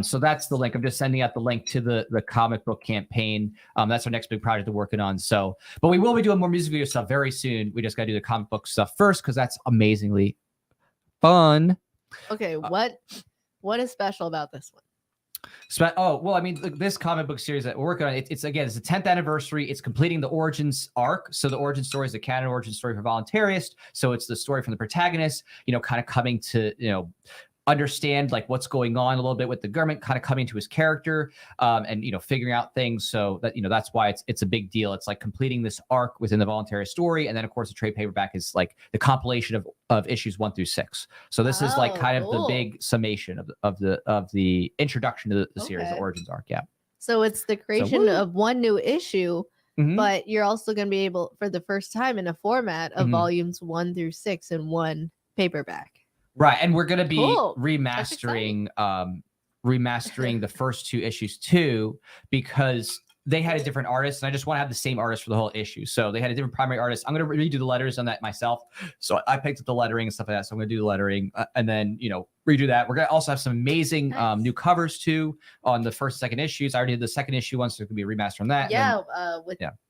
So that's the link. I'm just sending out the link to the comic book campaign. That's our next big project we're working on. So, but we will be doing more music video stuff very soon. We just got to do the comic book stuff first because that's amazingly fun. Okay, what is special about this one? Well, I mean, this comic book series that we're working on, it's the 10th anniversary. It's completing the origins arc. So the origin story is the canon origin story for Voluntarist. So it's the story from the protagonist, kind of coming to, understand like what's going on a little bit with the government, kind of coming to his character, and figuring out things. So that that's why it's a big deal. It's like completing this arc within the Voluntarist story, and then of course the trade paperback is like the compilation of issues 1 through 6. So this is like kind of the big summation of the introduction to the series, the origins arc. Yeah. So it's the creation of one new issue, but you're also going to be able, for the first time, in a format of volumes 1 through 6 in one paperback. Right, and we're going to be remastering the first 2 issues too, because they had a different artist, and I just want to have the same artist for the whole issue. So they had a different primary artist. I'm going to redo the letters on that myself. So I picked up the lettering and stuff like that. So I'm going to do the lettering and then, redo that. We're going to also have some amazing new covers too on the first, second issues. I already did the second issue one, so it could be a remaster on that. Yeah,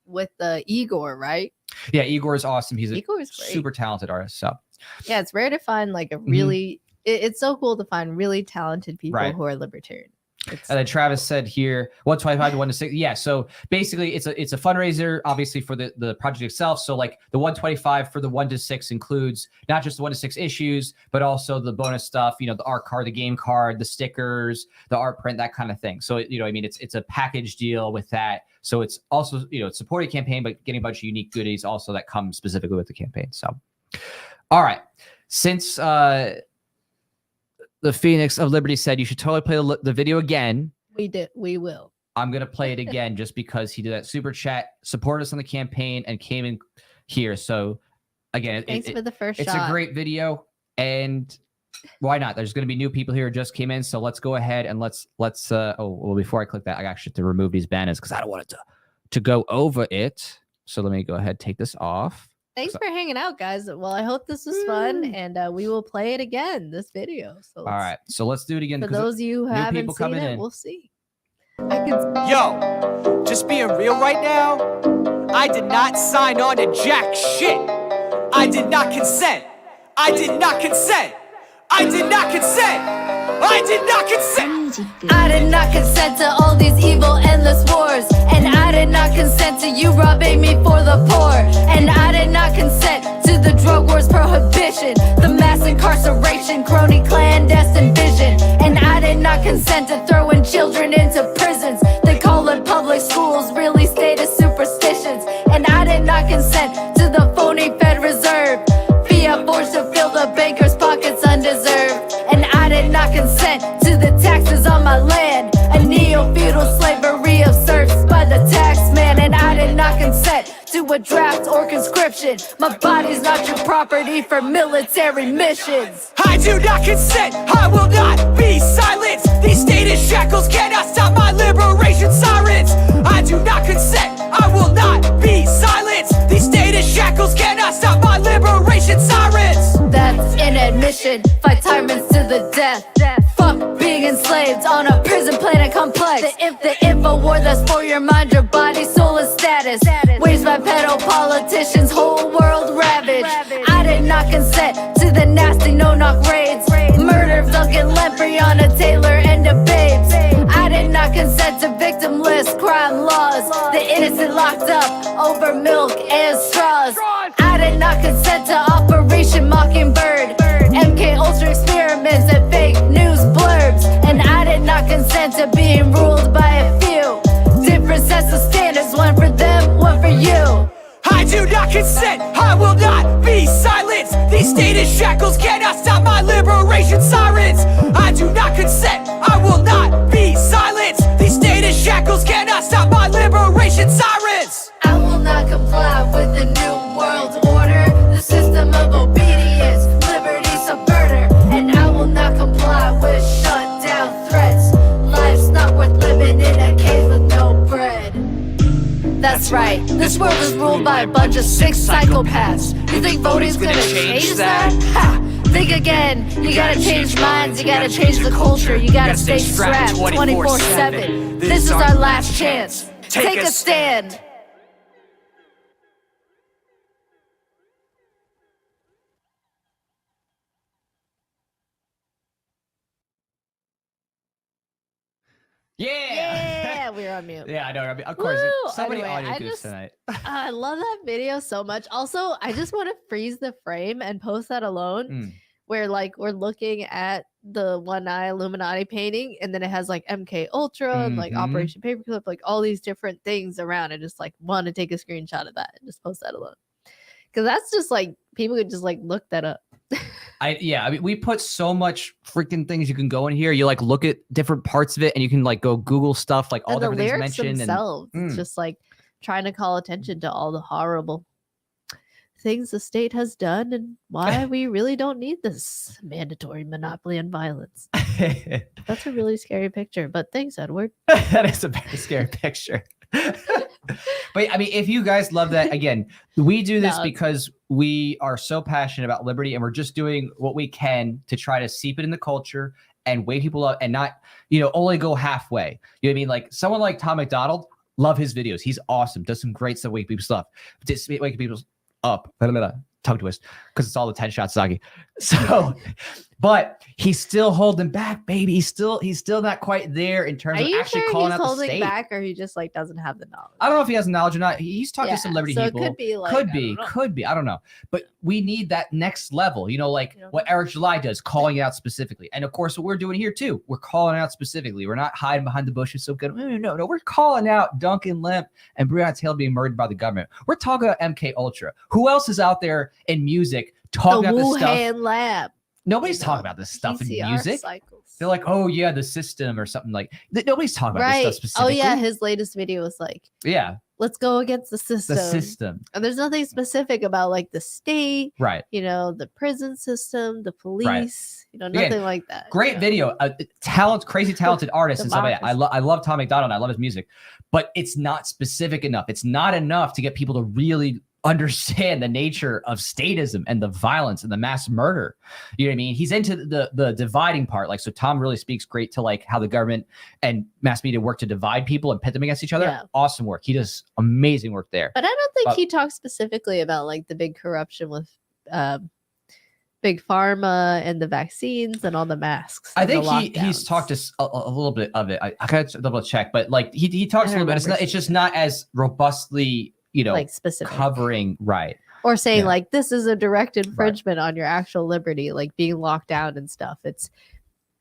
with the Igor, right? Yeah, Igor is awesome. He's Igor's a super talented artist. So yeah, it's rare to find like a really. It's so cool to find really talented people who are libertarian. And then Travis said here 125 to 1 to 6. Yeah, so basically it's a fundraiser, obviously, for the project itself. So like the 125 for the 1 to 6 includes not just the 1 to 6 issues, but also the bonus stuff, the art card, the game card, the stickers, the art print, that kind of thing. So it's a package deal with that. So it's also it's supporting campaign, but getting a bunch of unique goodies also that come specifically with the campaign. So all right, since the Phoenix of Liberty said you should totally play the video again. We will. I'm going to play it again just because he did that super chat, supported us on the campaign, and came in here. So again, thanks for the first it's shot. a great video, and why not? There's going to be new people here who just came in. So let's go ahead and let's before I click that, I actually have to remove these banners because I don't want it to go over it. So let me go ahead, take this off. Thanks for hanging out, guys. Well, I hope this was fun, and we will play it again, this video. So all right, so let's do it again. For those of you who haven't seen it, we'll see. Yo, just being real right now, I did not sign on to jack shit. I did not consent. I did not consent. I did not consent. I did not consent. I did not consent to all these evil, endless wars. And I did not consent to you robbing me for the poor. And I did not consent to the drug wars prohibition, the mass incarceration, crony clandestine vision. And I did not consent to throwing children into prisons. They call it public schools, really stated superstitions. And I did not consent to the phony Fed Reserve, fiat forced to fill the bankers' pockets undeserved. And I did not consent to the taxes on my land, a neo-feudal slavery of serfs by the tax man. And I did not consent to a draft or conscription. My body's not your property for military missions. I do not consent, I will not be silenced. These stated shackles cannot stop my liberation sirens. I do not consent, I will not be silenced. These stated shackles cannot stop my liberation sirens. That's an admission, fight tyrants to the death. Fuck being enslaved on a prison planet complex. The info war that's for your mind, your body, soul, and status. Waged by pedo politicians, whole world ravaged. I did not consent to the nasty no-knock raids. Murder of Duncan Lemprey on a Taylor and the babes. I did not consent to victimless crime laws. The innocent locked up over milk and straws. I did not consent to Operation Mockingbird, MK Ultra experiments and fake news blurbs. And I did not consent to being ruled by a few different sets of standards, one for them, one for you. I do not consent, I will not be silenced. These stated shackles cannot stop my liberation sirens. I do not consent, I will not be silenced. These stated shackles cannot stop my liberation sirens. I will not comply with the new world order, the system of obedience, liberty subverter. And I will not comply with shut down threats. Life's not worth living in a cave with no bread. That's right, this world is ruled by a bunch of sick psychopaths. You think voting's gonna change that? Ha! Think again, you gotta change minds, you gotta change the culture, you gotta stay strapped 24/7. This is our last chance. Take a stand. Yeah, we were on mute. Yeah, I know. I mean, of course, Woo! so many Anyway, audio I groups just- tonight. I love that video so much. Also, I just want to freeze the frame and post that alone, where like we're looking at the One Eye Illuminati painting, and then it has like MK Ultra and like Operation Paperclip, like all these different things around. I just like want to take a screenshot of that and just post that alone, because that's just like people could just like look that up. I mean, we put so much freaking things you can go in here. You like look at different parts of it, and you can like go Google stuff, like all And the different things lyrics mentioned. themselves, it's just like trying to call attention to all the horrible things the state has done and why we really don't need this mandatory monopoly on violence. That's a really scary picture, but thanks, Edward. That is a very scary picture. But I mean, if you guys love that, again, we do this No. because we are so passionate about liberty, and we're just doing what we can to try to seep it in the culture and wake people up, and not, only go halfway. You know what I mean? Like someone like Tom McDonald, love his videos. He's awesome. Does some great stuff, wake people up. Just wake people up. Tongue twist, because it's all the 10 shots Sagi. So, but he's still holding back, baby. He's still not quite there in terms Are of you actually sure calling he's out the holding state. back, or he just like doesn't have the knowledge? I don't know if he has knowledge or not. He's talking to some liberty so people. It could be like, could be. I don't know. But we need that next level, what Eric July does, calling it out specifically. And of course, what we're doing here too, we're calling out specifically. We're not hiding behind the bushes. So good. No, we're calling out Duncan Lemp and Breonna Taylor being murdered by the government. We're talking about MK Ultra. Who else is out there in music talking about this stuff? Wuhan lab. Nobody's talking about this stuff in PCR music. cycles. They're like, oh yeah, the system or something like. Nobody's talking about this stuff specifically. Oh yeah, his latest video was like, yeah, let's go against the system. the system. And there's nothing specific about like the state, Right. The prison system, the police, nothing Again, like that. Great video, crazy talented artist and stuff like that. I love Tom McDonald. I love his music, but it's not specific enough. It's not enough to get people to really understand the nature of statism and the violence and the mass murder. You know what I mean? He's into the dividing part. Like, so Tom really speaks great to like how the government and mass media work to divide people and pit them against each other. Yeah. Awesome work. He does amazing work there. But I don't think he talks specifically about like the big corruption with big pharma and the vaccines and all the masks. I think he's talked to a little bit of it. I gotta double check, but like he talks a little bit. It's just not as robustly, like specific covering, right? Or saying like this is a direct infringement on your actual liberty, like being locked down and stuff.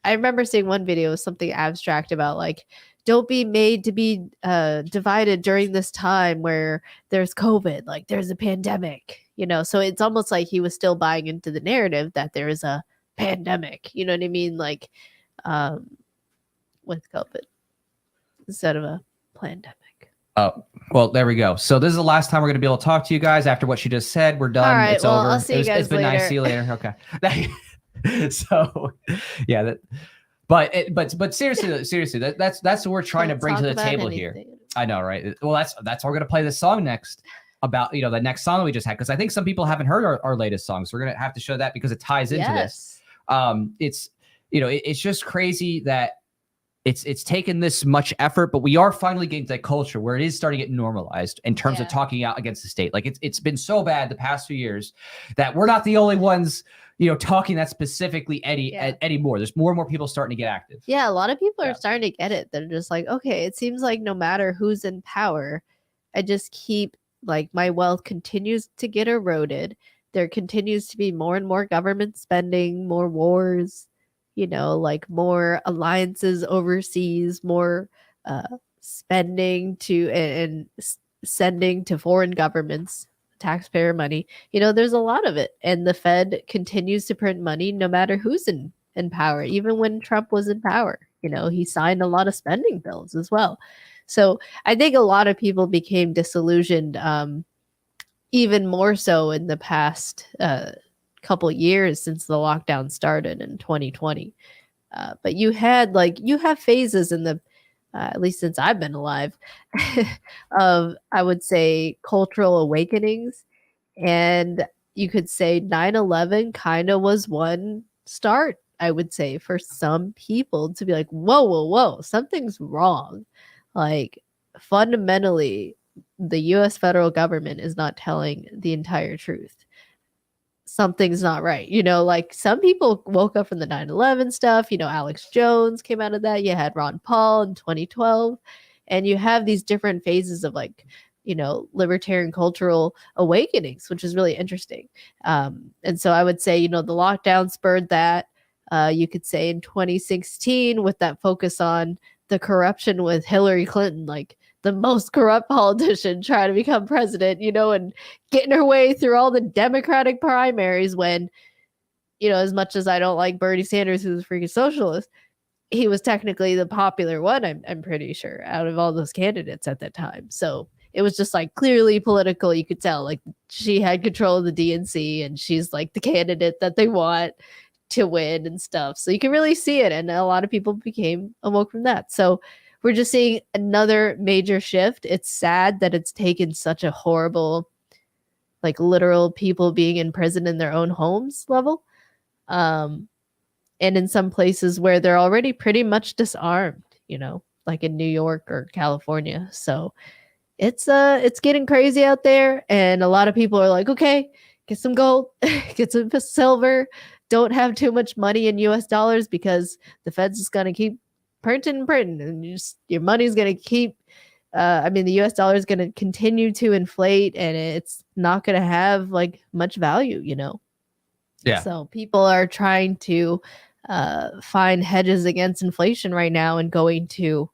I remember seeing one video with something abstract about like, don't be made to be divided during this time where there's COVID, like there's a pandemic, so it's almost like he was still buying into the narrative that there is a pandemic, you know what I mean? Like with COVID instead of a pandemic. Oh, well, there we go. So this is the last time we're going to be able to talk to you guys after what she just said. We're done. All right, it's well, over. I'll see you guys it's been later. nice. See you later. Okay. So, yeah, but seriously, that's what we're trying to bring to the table here. I know, right? Well, that's why we're going to play this song next about, the next song that we just had. Cause I think some people haven't heard our latest song. So we're going to have to show that because it ties into this. It's just crazy that it's taken this much effort, but we are finally getting to that culture where it is starting to get normalized in terms of talking out against the state. Like it's been so bad the past few years that we're not the only ones, talking that specifically anymore. There's more and more people starting to get active. Yeah, a lot of people are starting to get it. They're just like, okay, it seems like no matter who's in power, I just keep like my wealth continues to get eroded. There continues to be more and more government spending, more wars, like more alliances overseas, more spending to and sending to foreign governments, taxpayer money. There's a lot of it. And the Fed continues to print money no matter who's in power. Even when Trump was in power, he signed a lot of spending bills as well. So I think a lot of people became disillusioned, even more so in the past couple years since the lockdown started in 2020. But you have phases in the at least since I've been alive of, I would say, cultural awakenings. And you could say 9/11 kind of was one start, I would say, for some people to be like, whoa, something's wrong. Like fundamentally, the US federal government is not telling the entire truth. Something's not right. Like some people woke up from the 9/11 stuff. Alex Jones came out of that. You had Ron Paul in 2012. And you have these different phases of like, libertarian cultural awakenings, which is really interesting. And so I would say, the lockdown spurred that. You could say in 2016 with that focus on the corruption with Hillary Clinton, like the most corrupt politician trying to become president, and getting her way through all the Democratic primaries when, as much as I don't like Bernie Sanders, who's a freaking socialist, he was technically the popular one, I'm pretty sure, out of all those candidates at that time. So it was just like clearly political. You could tell like she had control of the DNC and she's like the candidate that they want to win and stuff. So you can really see it. And a lot of people became awoke from that. So we're just seeing another major shift. It's sad that it's taken such a horrible, like literal people being in prison in their own homes level. And in some places where they're already pretty much disarmed, you know, like in New York or California. So it's getting crazy out there, and a lot of people are like, okay, get some gold, get some silver, don't have too much money in US dollars because the Fed's just gonna keep printing, and your money's gonna keep the US dollar is gonna continue to inflate, and it's not gonna have like much value, you know. Yeah. So people are trying to find hedges against inflation right now and going to,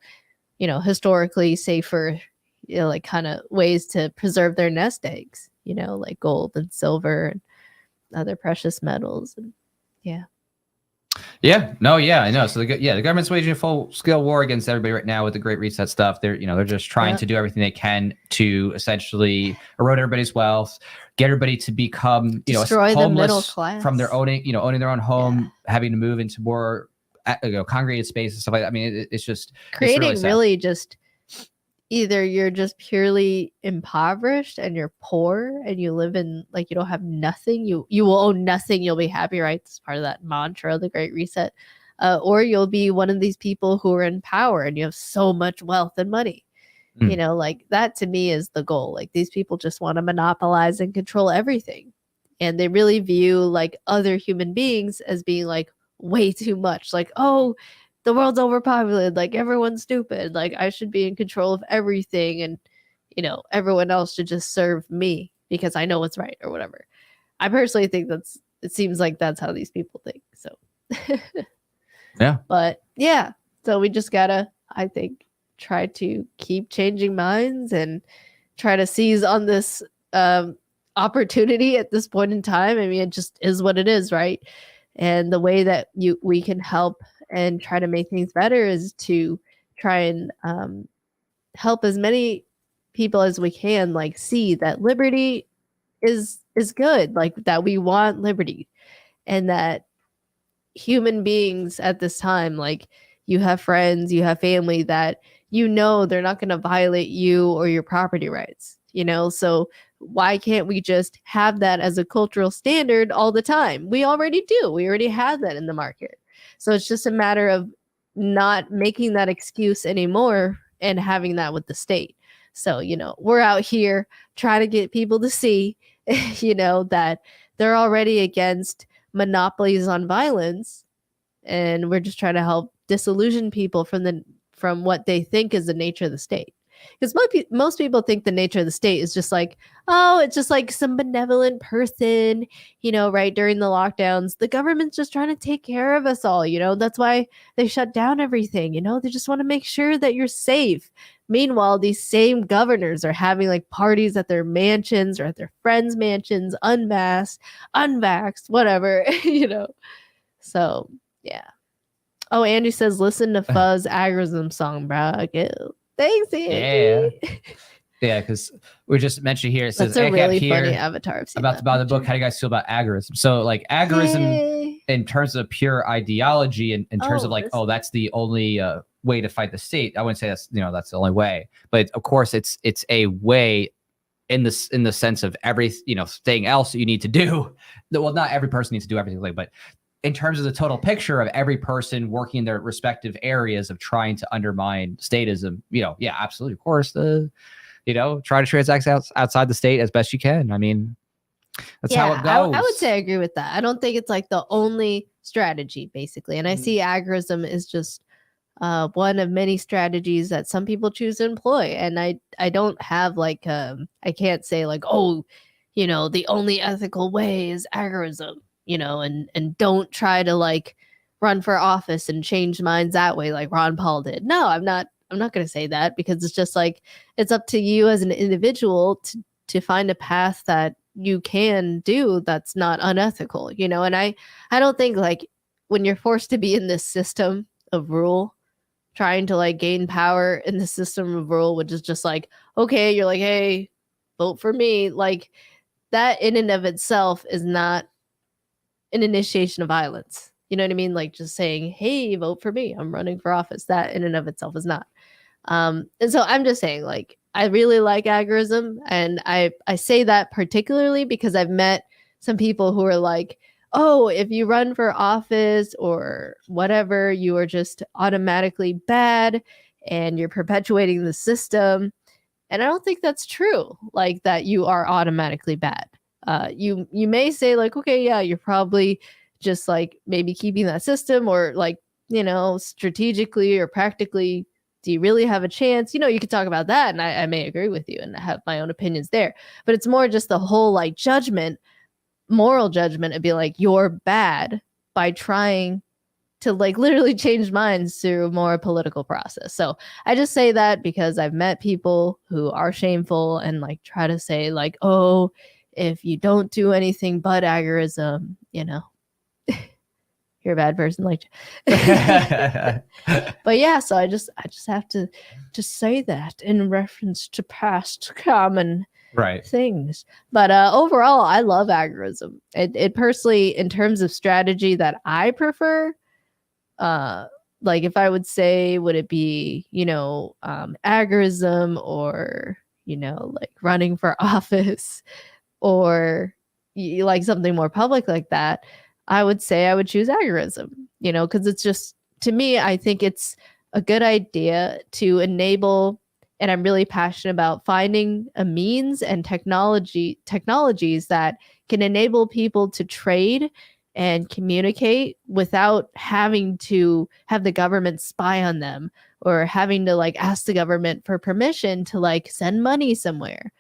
you know, historically safer, you know, like kind of ways to preserve their nest eggs, you know, like gold and silver and other precious metals. And yeah. Yeah, no, yeah, I know. So the government's waging a full-scale war against everybody right now with the Great Reset stuff. They're just trying to do everything they can to essentially erode everybody's wealth, get everybody to become, destroy the middle homeless class from their owning their own home, having to move into more congregated space and stuff like that. I mean, it's just creating really just either you're just purely impoverished and you're poor and you live in like you don't have nothing, you will own nothing, you'll be happy, right? It's part of that mantra, the Great Reset. Or you'll be one of these people who are in power and you have so much wealth and money. You know, like that to me is the goal. Like these people just want to monopolize and control everything. And they really view like other human beings as being like way too much. Like, oh, the world's overpopulated, like everyone's stupid, like I should be in control of everything, and you know, everyone else should just serve me because I know what's right or whatever. I personally think it seems like that's how these people think. So yeah. But yeah, so we just gotta, I think, try to keep changing minds and try to seize on this opportunity at this point in time. I mean, it just is what it is, right? And the way that we can help and try to make things better is to try and help as many people as we can, like see that liberty is good, like that we want liberty, and that human beings at this time, like you have friends, you have family that you know they're not going to violate you or your property rights, you know. So why can't we just have that as a cultural standard all the time? We already do. We already have that in the market. So it's just a matter of not making that excuse anymore and having that with the state. So, you know, we're out here trying to get people to see, you know, that they're already against monopolies on violence. And we're just trying to help disillusion people from what they think is the nature of the state. Because most people think the nature of the state is just like, oh, it's just like some benevolent person, you know, right? During the lockdowns, the government's just trying to take care of us all, you know? That's why they shut down everything, you know? They just want to make sure that you're safe. Meanwhile, these same governors are having like parties at their mansions or at their friends' mansions, unmasked, unvaxxed, whatever, you know? So, yeah. Oh, Andy says, listen to Fuzz Agorism song, bro. Thanks, Andy. Yeah, because we just mentioned here, it says that's a really funny avatar about the book. How do you guys feel about agorism? So like agorism in terms of pure ideology and in terms of like, that's the only way to fight the state. I wouldn't say that's the only way, but of course it's a way in the sense of everything else that you need to do. Well, not every person needs to do everything, but in terms of the total picture of every person working in their respective areas of trying to undermine statism, yeah, absolutely. Of course, try to transact outside the state as best you can. I mean, that's how it goes. I would say I agree with that. I don't think it's like the only strategy, basically. And I see agorism is just one of many strategies that some people choose to employ. And I don't have like, I can't say like, the only ethical way is agorism. And don't try to like run for office and change minds that way like Ron Paul did. No, I'm not going to say that, because it's just like, it's up to you as an individual to find a path that you can do that's not unethical, and I don't think like when you're forced to be in this system of rule, trying to like gain power in the system of rule, which is just like, okay, you're like, hey, vote for me. Like that in and of itself is not an initiation of violence. You know what I mean? Like just saying, hey, vote for me, I'm running for office. That in and of itself is not. And so I'm just saying, like, I really like agorism, and I say that particularly because I've met some people who are like, oh, if you run for office or whatever, you are just automatically bad and you're perpetuating the system. And I don't think that's true, like that you are automatically bad. You may say like, okay, yeah, you're probably just like maybe keeping that system, or like, you know, strategically or practically, do you really have a chance? You know, you could talk about that, and I may agree with you and have my own opinions there. But it's more just the whole like judgment, moral judgment, and be like, you're bad by trying to like literally change minds through a more political process. So I just say that because I've met people who are shameful and like try to say like, oh, if you don't do anything but agorism, you know, you're a bad person. Like, but yeah, so I just have to just say that in reference to past common things. But overall, I love agorism. It personally, in terms of strategy that I prefer, like if I would say, would it be, you know, agorism, or, you know, like running for office, or like something more public like that, I would say I would choose agorism, you know, because it's just, to me, I think it's a good idea to enable, and I'm really passionate about finding a means and technologies that can enable people to trade and communicate without having to have the government spy on them, or having to like ask the government for permission to like send money somewhere.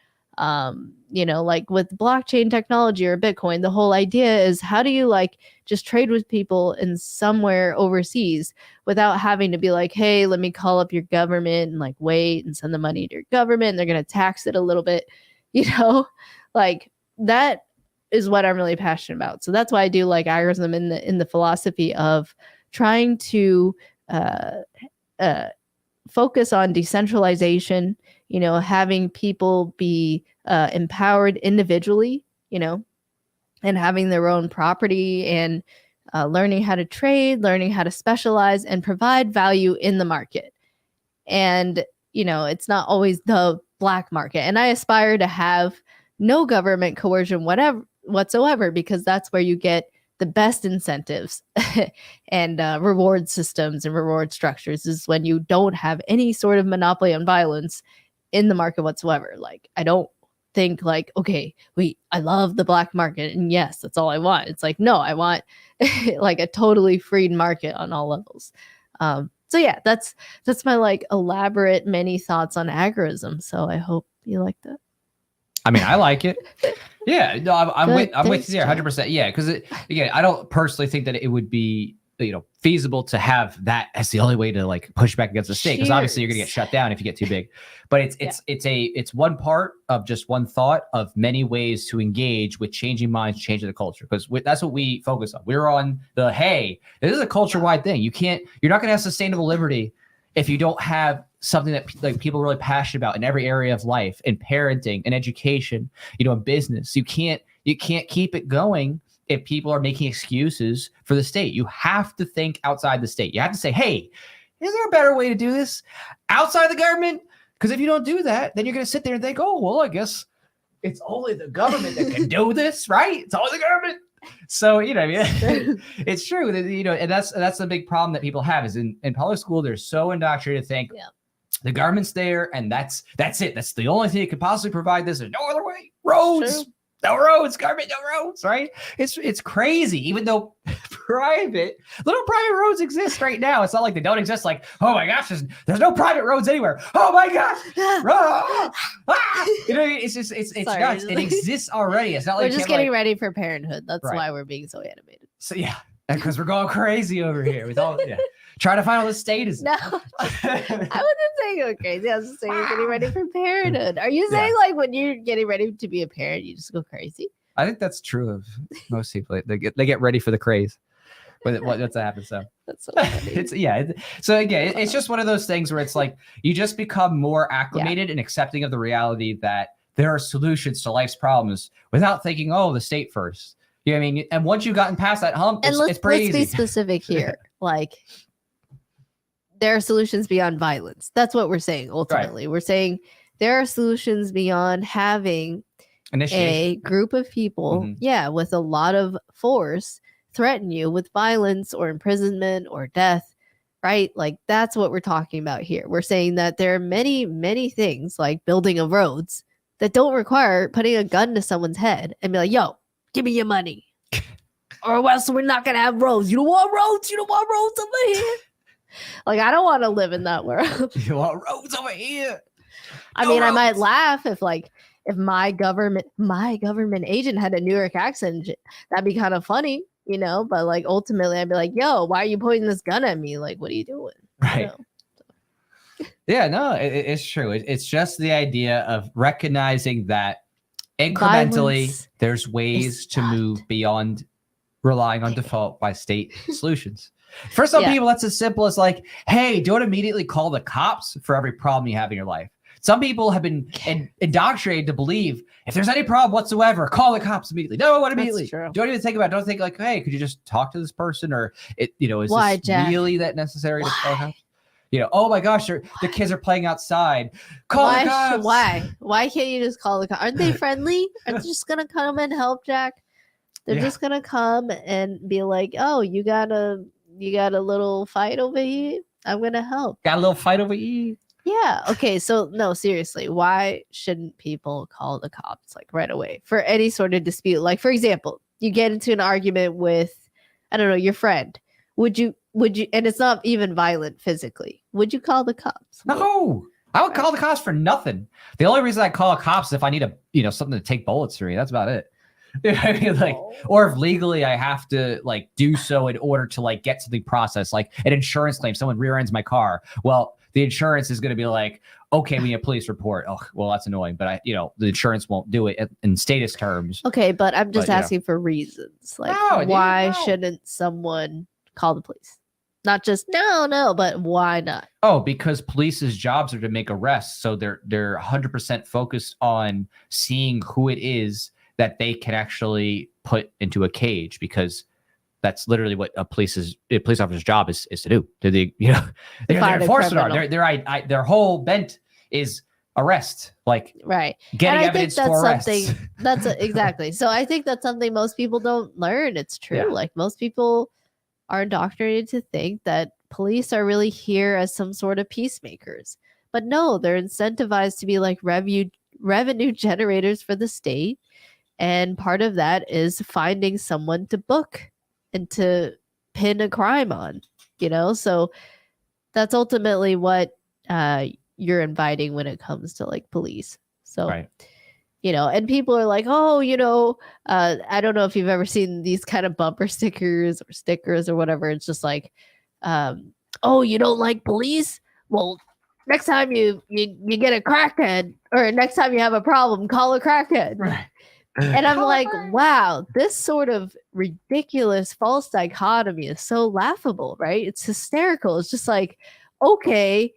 You know, like with blockchain technology or Bitcoin, the whole idea is how do you like just trade with people in somewhere overseas without having to be like, hey, let me call up your government and like wait and send the money to your government, and they're going to tax it a little bit, you know, like that is what I'm really passionate about. So that's why I do like agorism in the philosophy of trying to focus on decentralization, you know, having people be empowered individually, you know, and having their own property, and learning how to trade, learning how to specialize and provide value in the market. And, you know, it's not always the black market. And I aspire to have no government coercion whatsoever, because that's where you get the best incentives and reward systems and reward structures, is when you don't have any sort of monopoly on violence in the market whatsoever. Like, I don't think like, okay, I love the black market and yes, that's all I want. It's like, no, I want like a totally freed market on all levels. So yeah, that's my like elaborate many thoughts on agorism. So I hope you like that. I mean, I like it. Yeah, no, I'm with you there, 100%. Yeah, because again, I don't personally think that it would be, you know, feasible to have that as the only way to like push back against the state, because obviously you're gonna get shut down if you get too big. But it's one part of just one thought of many ways to engage with changing minds, changing the culture, because that's what we focus on. We're on the, hey, this is a culture-wide thing. You're not gonna have sustainable liberty if you don't have something that like people are really passionate about in every area of life, in parenting, in education, you know, in business. You can't keep it going if people are making excuses for the state. You have to think outside the state. You have to say, hey, is there a better way to do this outside the government? Because if you don't do that, then you're going to sit there and think, oh, well, I guess it's only the government that can do this, right? It's only the government. So, you know, it's true that, you know, and that's the big problem that people have is in public school, they're so indoctrinated to think the government's there and that's it. That's the only thing that could possibly provide this. There's no other way. Roads. No roads, government, no roads, right? It's crazy. Even though little private roads exist right now. It's not like they don't exist. Like, oh my gosh, there's no private roads anywhere. Oh my gosh, you know, it's nuts. It exists already. It's not like we're just getting ready for parenthood. That's why we're being so animated. So yeah, because we're going crazy over here with all trying to find all the status. No, I wasn't saying go crazy. I was just saying you're getting ready for parenthood. Are you saying like when you're getting ready to be a parent, you just go crazy? I think that's true of most people. They get ready for the craze. What's that happen? So that's so funny. So again, it's just one of those things where it's like you just become more acclimated and accepting of the reality that there are solutions to life's problems without thinking, oh, the state first. You know what I mean? And once you've gotten past that hump, it's pretty easy. Let's be specific here. Like, there are solutions beyond violence. That's what we're saying ultimately. We're saying there are solutions beyond having a group of people, with a lot of force threaten you with violence or imprisonment or death, right? Like that's what we're talking about here. We're saying that there are many, many things like building of roads that don't require putting a gun to someone's head and be like, yo, give me your money. Or else we're not going to have roads. You don't want roads? You don't want roads over here? Like, I don't want to live in that world. You want roads over here? I mean, roads. I might laugh if my government agent had a New York accent, that'd be kind of funny, you know, but like ultimately I'd be like, yo, why are you pointing this gun at me? Like, what are you doing? Right. You know? Yeah, no, it's true. It's just the idea of recognizing that incrementally there's ways to move beyond relying on default by state solutions. For some people, that's as simple as like, hey, don't immediately call the cops for every problem you have in your life. Some people have been indoctrinated to believe if there's any problem whatsoever, call the cops immediately. No, what immediately? Don't even think about it. Don't think like, hey, could you just talk to this person? Or, is this really that necessary to call the cops? You know, oh my gosh, the kids are playing outside. Call the cops. Why can't you just call the cops? Aren't they friendly? Are they just going to come and help, Jack? They're just going to come and be like, oh, you got a little fight over here? I'm going to help. Got a little fight over here? Yeah. Okay. So no, seriously, why shouldn't people call the cops like right away for any sort of dispute? Like, for example, you get into an argument with, I don't know, your friend. Would you, and it's not even violent physically. Would you call the cops? No, I would call the cops for nothing. The only reason I call cops is if I need something to take bullets for me. That's about it. You know what I mean? Like, or if legally I have to like do so in order to like get something processed, like an insurance claim, someone rear ends my car. Well, the insurance is going to be like, okay, we need a police report. Oh, well, that's annoying, but the insurance won't do it in status terms. Okay, but I'm just asking for reasons. Like, why shouldn't someone call the police? Not just no, but why not? Oh, because police's jobs are to make arrests, so they're 100% focused on seeing who it is that they can actually put into a cage, because that's literally what a police officer's job is to do. They're enforcers. Their whole bent is arrest, like getting evidence for arrest. Exactly. So I think that's something most people don't learn. It's true. Yeah. Like most people are indoctrinated to think that police are really here as some sort of peacemakers, but no, they're incentivized to be like revenue generators for the state. And part of that is finding someone to book and to pin a crime on, so that's ultimately what you're inviting when it comes to like police. So, and people are like, oh, I don't know if you've ever seen these kind of bumper stickers or whatever. It's just like, oh, you don't like police? Well, next time you get a crackhead, or next time you have a problem, call a crackhead. Right. And I'm like, wow, this sort of ridiculous false dichotomy is so laughable, right? It's hysterical. It's just like, okay,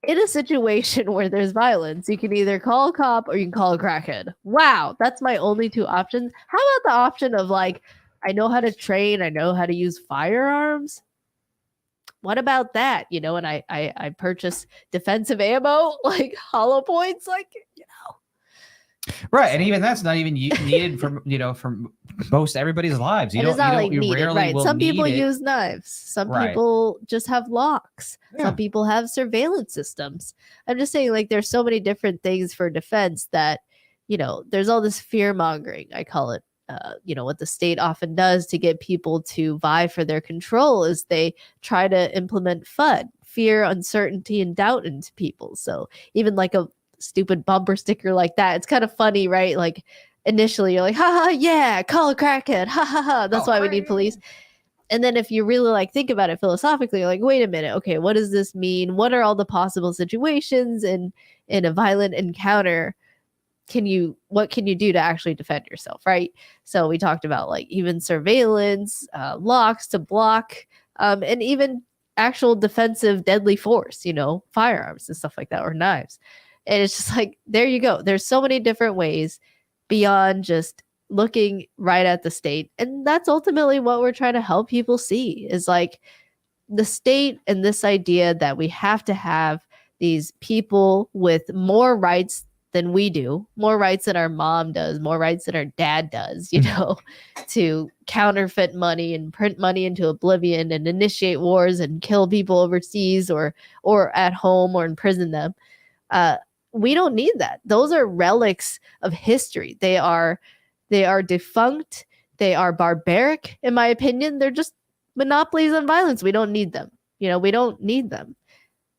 in a situation where there's violence, you can either call a cop or you can call a crackhead. Wow, that's my only two options. How about the option of like, I know how to train, I know how to use firearms? What about that? And I purchase defensive ammo, like hollow points, like, Right, and even that's not even needed for most everybody's lives. It's not like needed, right? Some people use knives. Some people just have locks. Yeah. Some people have surveillance systems. I'm just saying, like, there's so many different things for defense that there's all this fear mongering. I call it. What the state often does to get people to vie for their control is they try to implement FUD, fear, uncertainty, and doubt into people. So even like a stupid bumper sticker like that, it's kind of funny, right? Like initially you're like, ha ha, yeah, call a crackhead, ha ha ha, that's why we need police. And then if you really like think about it philosophically, you're like, wait a minute, okay, what does this mean? What are all the possible situations in a violent encounter? What can you do to actually defend yourself, right? So we talked about like even surveillance, locks to block, and even actual defensive deadly force, firearms and stuff like that, or knives. And it's just like, there you go. There's so many different ways beyond just looking right at the state. And that's ultimately what we're trying to help people see is like, the state and this idea that we have to have these people with more rights than we do, more rights than our mom does, more rights than our dad does, you know, to counterfeit money and print money into oblivion and initiate wars and kill people overseas or at home or imprison them. We don't need that. Those are relics of history. They are defunct. They are barbaric, in my opinion. They're just monopolies on violence. We don't need them. You know, we don't need them.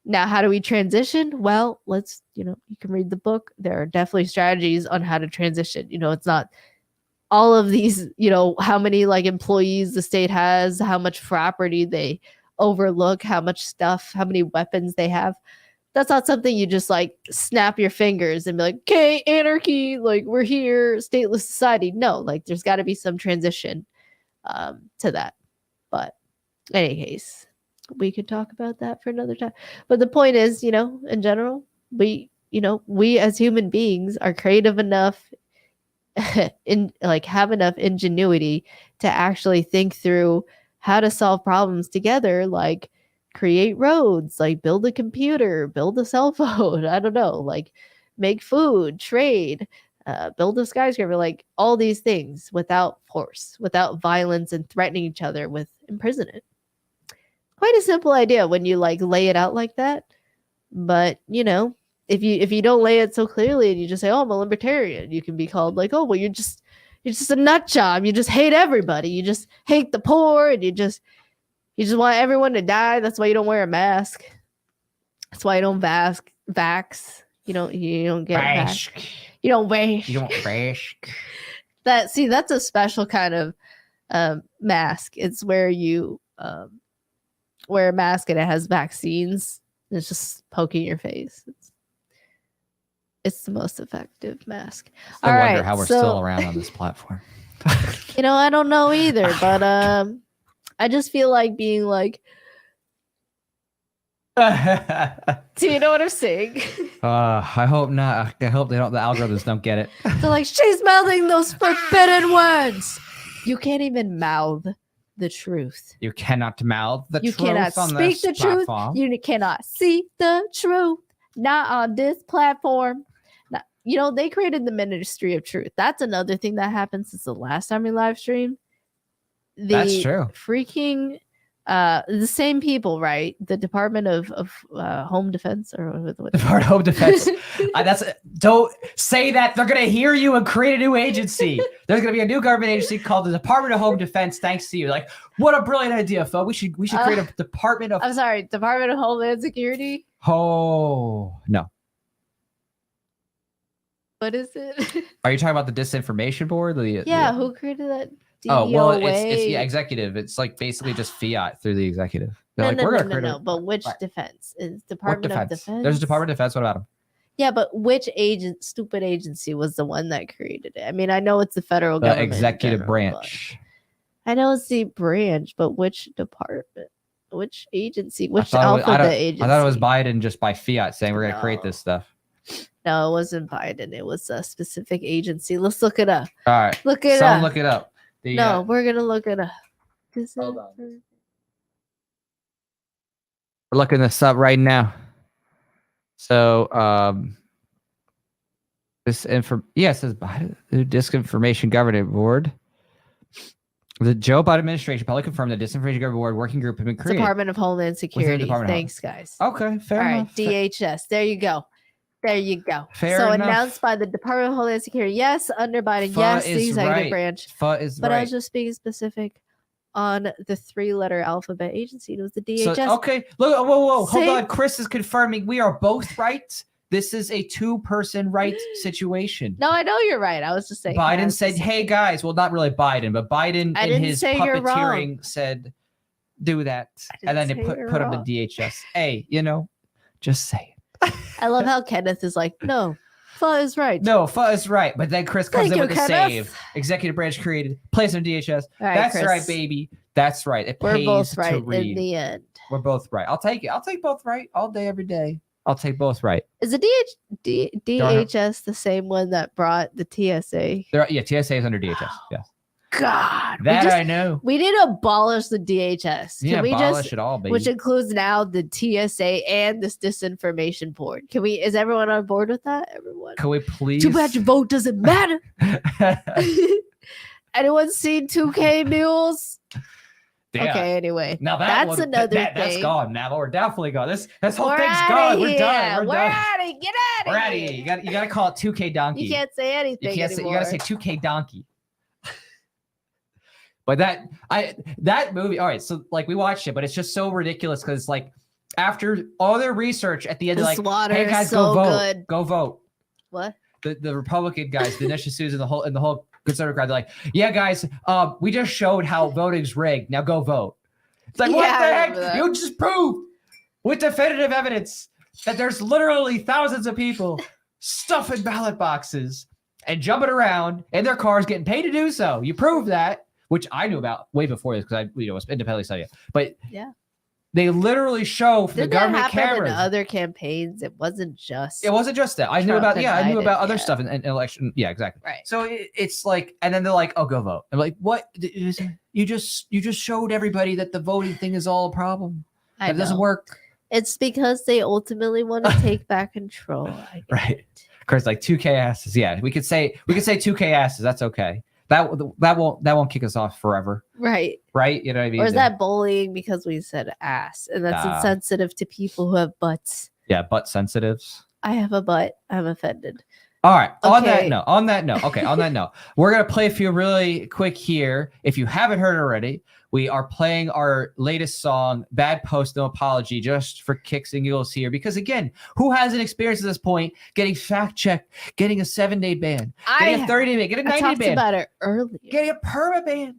Now, how do we transition? Well, let's, you can read the book. There are definitely strategies on how to transition. It's not all of these, how many like employees the state has, how much property they overlook, how much stuff, how many weapons they have. That's not something you just like snap your fingers and be like, okay, anarchy, like we're here, stateless society. No, like there's got to be some transition to that. But in any case, we could talk about that for another time. But the point is, in general, we as human beings are creative enough have enough ingenuity to actually think through how to solve problems together, like create roads, like build a computer, build a cell phone, I don't know, like make food, trade, build a skyscraper, like all these things without force, without violence and threatening each other with imprisonment. Quite a simple idea when you like lay it out like that. But if you don't lay it so clearly and you just say, oh, I'm a libertarian, you can be called like, oh, well, you're just a nut job. You just hate everybody. You just hate the poor, and you just want everyone to die. That's why you don't wear a mask. That's why you don't vax. You don't get vax. You don't vax. You don't vax. That's a special kind of mask. It's where you wear a mask and it has vaccines. And it's just poking your face. It's the most effective mask. I wonder how we're still around on this platform. I don't know either, but I just feel like being like, do you know what I'm saying? I hope not. I hope the algorithms don't get it. They're like, she's mouthing those forbidden words. You can't even mouth the truth. You cannot mouth the truth. You cannot speak the truth. You cannot see the truth. Not on this platform. They created the Ministry of Truth. That's another thing that happened since the last time we live streamed. That's true. Freaking the same people, right? The Department of Home Defense or what? Department of Home Defense. Don't say that. They're gonna hear you and create a new agency. There's gonna be a new government agency called the Department of Home Defense. Thanks to you. Like, what a brilliant idea, folks. We should create a Department of. I'm sorry, Department of Homeland Security. Oh no. What is it? Are you talking about the disinformation board? Who created that? Oh, well, it's executive. It's like basically just fiat through the executive. No. But which defense? Is Department of Defense? There's a Department of Defense. What about them? Yeah, but which stupid agency was the one that created it? I mean, I know it's the federal government. The executive branch. I know it's the branch, but which department? Which agency? Which alphabet agency? I thought it was Biden just by fiat saying we're going to create this stuff. No, it wasn't Biden. It was a specific agency. Let's look it up. All right. Look it up. Someone look it up. We're going to look it up. Hold on. We're looking this up right now. So, it says Biden, the Disinformation Governance Board. The Joe Biden administration probably confirmed the Disinformation Governance Board working group had been created. Department of Homeland Security. Thanks, guys. Okay, fair enough. All right, DHS. There you go. There you go. Fair so enough. Announced by the Department of Homeland Security. Yes, under Biden. Yes, the executive branch. But I was just being specific on the 3-letter alphabet agency. It was the DHS. So, okay, look, whoa. Hold on. Chris is confirming we are both right. This is a 2-person right situation. No, I know you're right. I was just saying. Biden said, hey, guys. Well, not really Biden, but Biden in his puppeteering said, do that. And then they put him to DHS. Hey, just say it. I love how Kenneth is like, no, Pha is right. No, Pha is right. But then Chris comes in with the save. Executive branch created, place in DHS. Right, that's Chris. Right, baby. That's right. We're both right in the end. We're both right. I'll take it. I'll take both right all day, every day. I'll take both right. Is the DHS the same one that brought the TSA? TSA is under DHS. Yes. God. That I know. We need to abolish the DHS. Can Yeah, we abolish just, it all, baby. which includes now the TSA and this disinformation board. Can we? Is everyone on board with that? Everyone. Can we please? Too bad your vote doesn't matter. Anyone seen 2K Mules? Yeah. Okay, anyway. Now that's another thing. That's gone. Now we're definitely gone. This whole We're thing's outta gone. We're here. done. We're We're done. out of here. Get out of We're here. out of here. You got to call it 2K Donkey. You can't say anything You can't say. anymore. You got to say 2K Donkey. But that movie. All right, so like we watched it, but it's just so ridiculous because like after all their research at the end, The they're like, slaughter hey is guys, so go vote. good. Go vote. What? The Republican guys, the Nisha Susan, the whole conservative crowd, they're like, yeah, guys, we just showed how voting's rigged. Now go vote. It's like, Yeah, what I the remember heck? that. You just proved with definitive evidence that there's literally thousands of people stuffing ballot boxes and jumping around in their cars, getting paid to do so. You proved that, which I knew about way before this because I was independently studying. But Yeah. they literally show from the Didn't that government happen cameras. in other campaigns? It wasn't just. It wasn't just that. I knew Trump about I knew indicted, about other yeah. stuff in election. Yeah, exactly. Right. So it's like, and then they're like, "Oh, go vote." I'm like, "What? You just showed everybody that the voting thing is all a problem. I It doesn't know. work." It's because they ultimately want to take back control. I get Right. it. Of course, like 2K asses. Yeah, we could say 2K asses. That's okay. That won't kick us off forever, Right. right? You know what I mean? Or is that bullying because we said ass? And that's Nah. insensitive to people who have butts. Yeah, butt sensitives. I have a butt. I'm offended. All right. On that Okay. note, we're gonna play a few really quick here. If you haven't heard it already, we are playing our latest song, "Bad Post No Apology," just for kicks and giggles here. Because again, who hasn't experienced at this point getting fact checked, getting a 7-day ban, getting a 30-day ban, getting a I 90-day talked ban, about it earlier. getting a perma ban,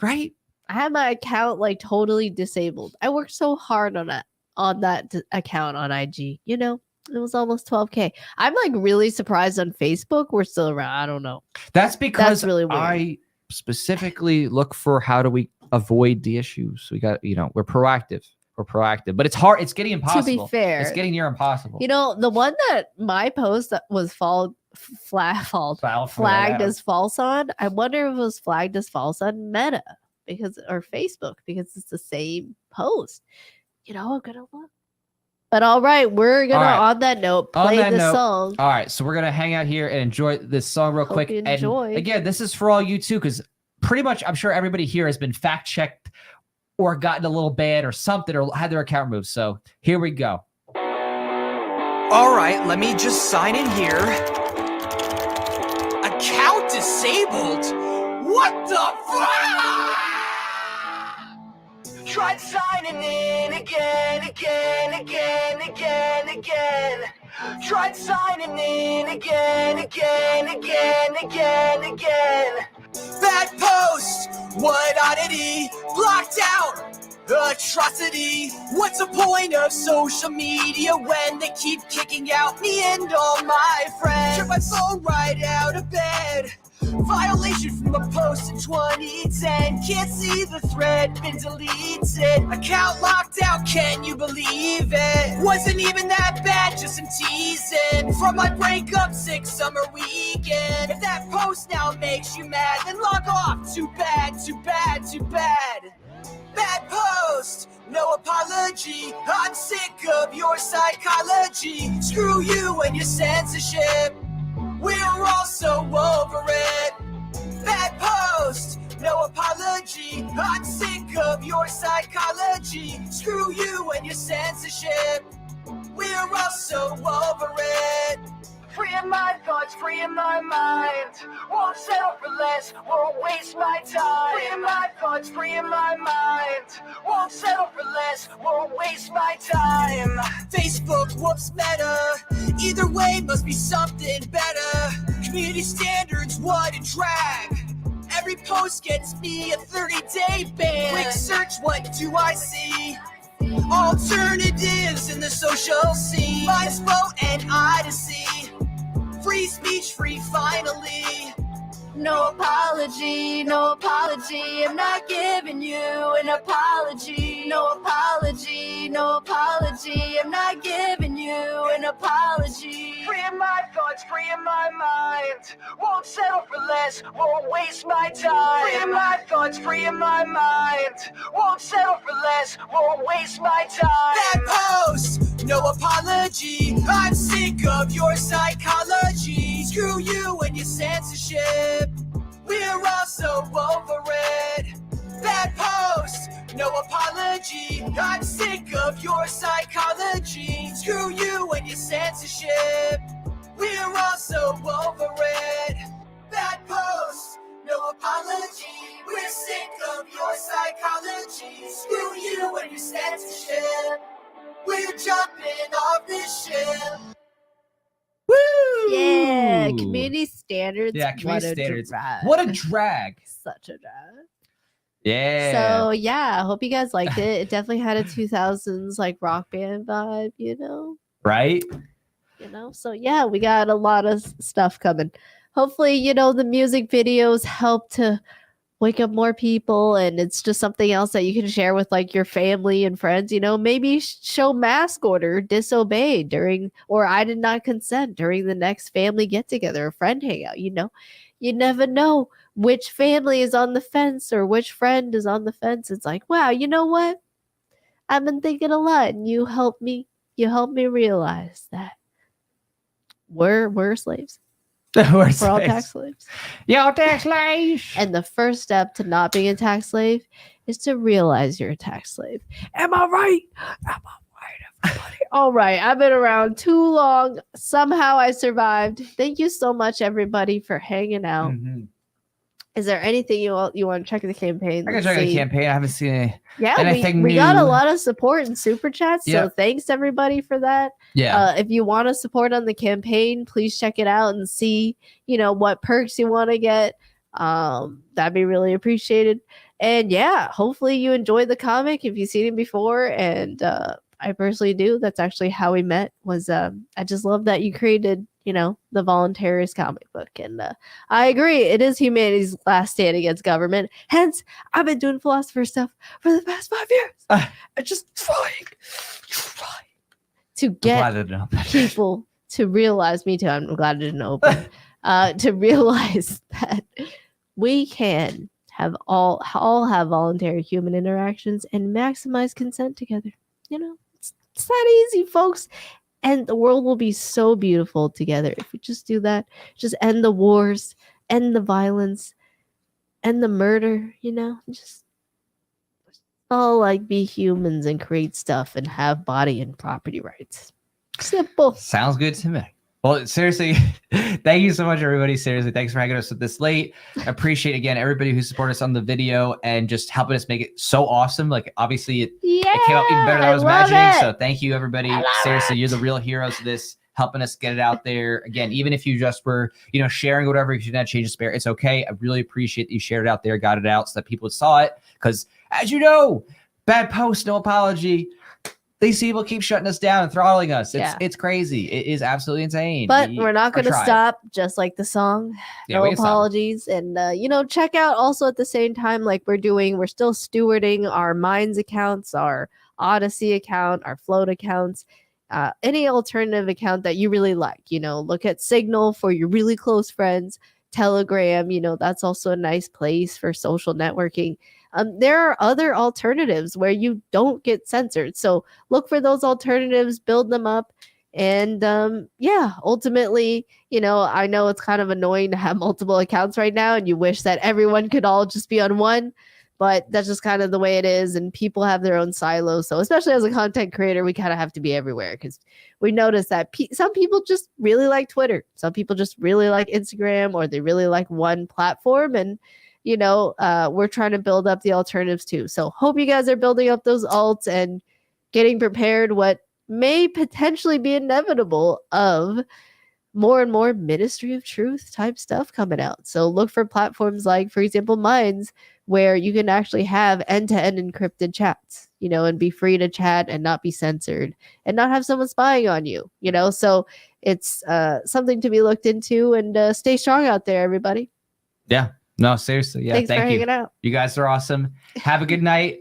right? I had my account like totally disabled. I worked so hard on that account on IG. You know, it was almost 12K. I'm like really surprised on Facebook we're still around. I don't know. That's because really weird. I specifically look for how do we avoid the issues. We got, we're proactive. But it's hard. It's getting impossible. To be fair, it's getting near impossible. you know, the one that my post that was flagged as false on, I wonder if it was flagged as false on Meta or Facebook because it's the same post. I'm gonna look. But all right, we're gonna on that note play the song. All right, so we're gonna hang out here and enjoy this song real quick. you And enjoy. again, this is for all you too, because pretty much I'm sure everybody here has been fact checked or gotten a little ban or something or had their account removed. So here we go. All right, let me just sign in here. Account disabled? What the fuck? Tried signing in again. Tried signing in again. Bad post, what oddity, blocked out, atrocity. What's the point of social media when they keep kicking out me and all my friends? Trip my phone right out of bed. Violation from a post in 2010. Can't see the thread, been deleted. Account locked out, can you believe it? Wasn't even that bad, just some teasing. From my breakup, sick summer weekend. If that post now makes you mad, then log off. Too bad. Bad post, no apology. I'm sick of your psychology. Screw you and your censorship. We're all so over it. Bad post, no apology. I'm sick of your psychology. Screw you and your censorship. We're all so over it. Free in my thoughts, free in my mind. Won't settle for less, won't waste my time. Free in my thoughts, free in my mind. Won't settle for less, won't waste my time. Facebook, whoops, Meta. Either way, must be something better. Community standards, what a drag. Every post gets me a 30-day ban. Quick search, what do I see? Alternatives in the social scene. Mine's vote and Odyssey. Free speech, free finally. No apology, I'm not giving you an apology. No apology, I'm not giving you an apology. apology. Free in my thoughts, free in my mind. Won't settle for less, won't waste my time. Free in my thoughts, free in my mind. Won't settle for less, won't waste my time. That post, no apology. I'm sick of your psychology. Screw you and your censorship. We're all so over it. That post, no apology. I'm sick of your psychology. Screw you and your censorship. We're all so over it. That post, no apology. We're sick of your psychology. Screw you and your censorship. We're jumping off this ship. Woo! Yeah, community standards. Yeah, community what standards. A drag. What a drag. Such a drag. Yeah. So yeah, I hope you guys liked it. It definitely had a 2000s like rock band vibe, you know. Right? So yeah, we got a lot of stuff coming. Hopefully, the music videos help to wake up more people, and it's just something else that you can share with like your family and friends. Maybe show mask order disobeyed during, or I did not consent during the next family get together or friend hangout. You never know which family is on the fence or which friend is on the fence. It's like, wow, you know what? I've been thinking a lot, and you helped me realize that we're slaves. We're all tax slaves. Yo, tax slaves. And the first step to not being a tax slave is to realize you're a tax slave. Am I right? Am I right, everybody? All right. I've been around too long. Somehow I survived. Thank you so much, everybody, for hanging out. Mm-hmm. Is there anything you want to check the campaign? I can check the campaign. I haven't seen anything we got a lot of support in super chats. So thanks everybody for that. Yeah. If you want to support on the campaign, please check it out and see, what perks you want to get. That'd be really appreciated. And yeah, hopefully you enjoyed the comic if you've seen it before. And I personally do. That's actually how we met. I just love that you created the Voluntaryist comic book. And I agree, it is humanity's last stand against government. Hence, I've been doing philosopher stuff for the past 5 years. I'm just trying to get people to realize, me too, I'm glad I didn't open, to realize that we can have all have voluntary human interactions and maximize consent together. It's that easy, folks. And the world will be so beautiful together if we just do that. Just end the wars, end the violence, end the murder, just all like be humans and create stuff and have body and property rights. Simple. Sounds good to me. Well, seriously, thank you so much, everybody. Seriously, thanks for hanging us with this late. I appreciate, again, everybody who supported us on the video and just helping us make it so awesome. Like, obviously, it came out even better than I was imagining. So thank you, everybody. Seriously, you're the real heroes of this, helping us get it out there. Again, even if you just were, sharing whatever, if you didn't change the spirit, it's okay. I really appreciate that you shared it out there, got it out so that people saw it. Because, as you know, bad post, no apology. These people keep shutting us down and throttling us. It's crazy. It is absolutely insane. But we're not going to stop, just like the song. No apologies. And, check out also at the same time, like we're still stewarding our Minds accounts, our Odyssey account, our Float accounts, any alternative account that you really like. Look at Signal for your really close friends. Telegram, that's also a nice place for social networking. There are other alternatives where you don't get censored. So look for those alternatives, build them up. And ultimately, I know it's kind of annoying to have multiple accounts right now and you wish that everyone could all just be on one, but that's just kind of the way it is. And people have their own silos. So especially as a content creator, we kind of have to be everywhere because we notice that some people just really like Twitter. Some people just really like Instagram, or they really like one platform. And we're trying to build up the alternatives too. So hope you guys are building up those alts and getting prepared what may potentially be inevitable of more and more Ministry of Truth type stuff coming out. So look for platforms like, for example, Minds, where you can actually have end-to-end encrypted chats, and be free to chat and not be censored and not have someone spying on you, So it's something to be looked into, and stay strong out there, everybody. Yeah. No, seriously. Yeah. Thanks for hanging out. You guys are awesome. Have a good night.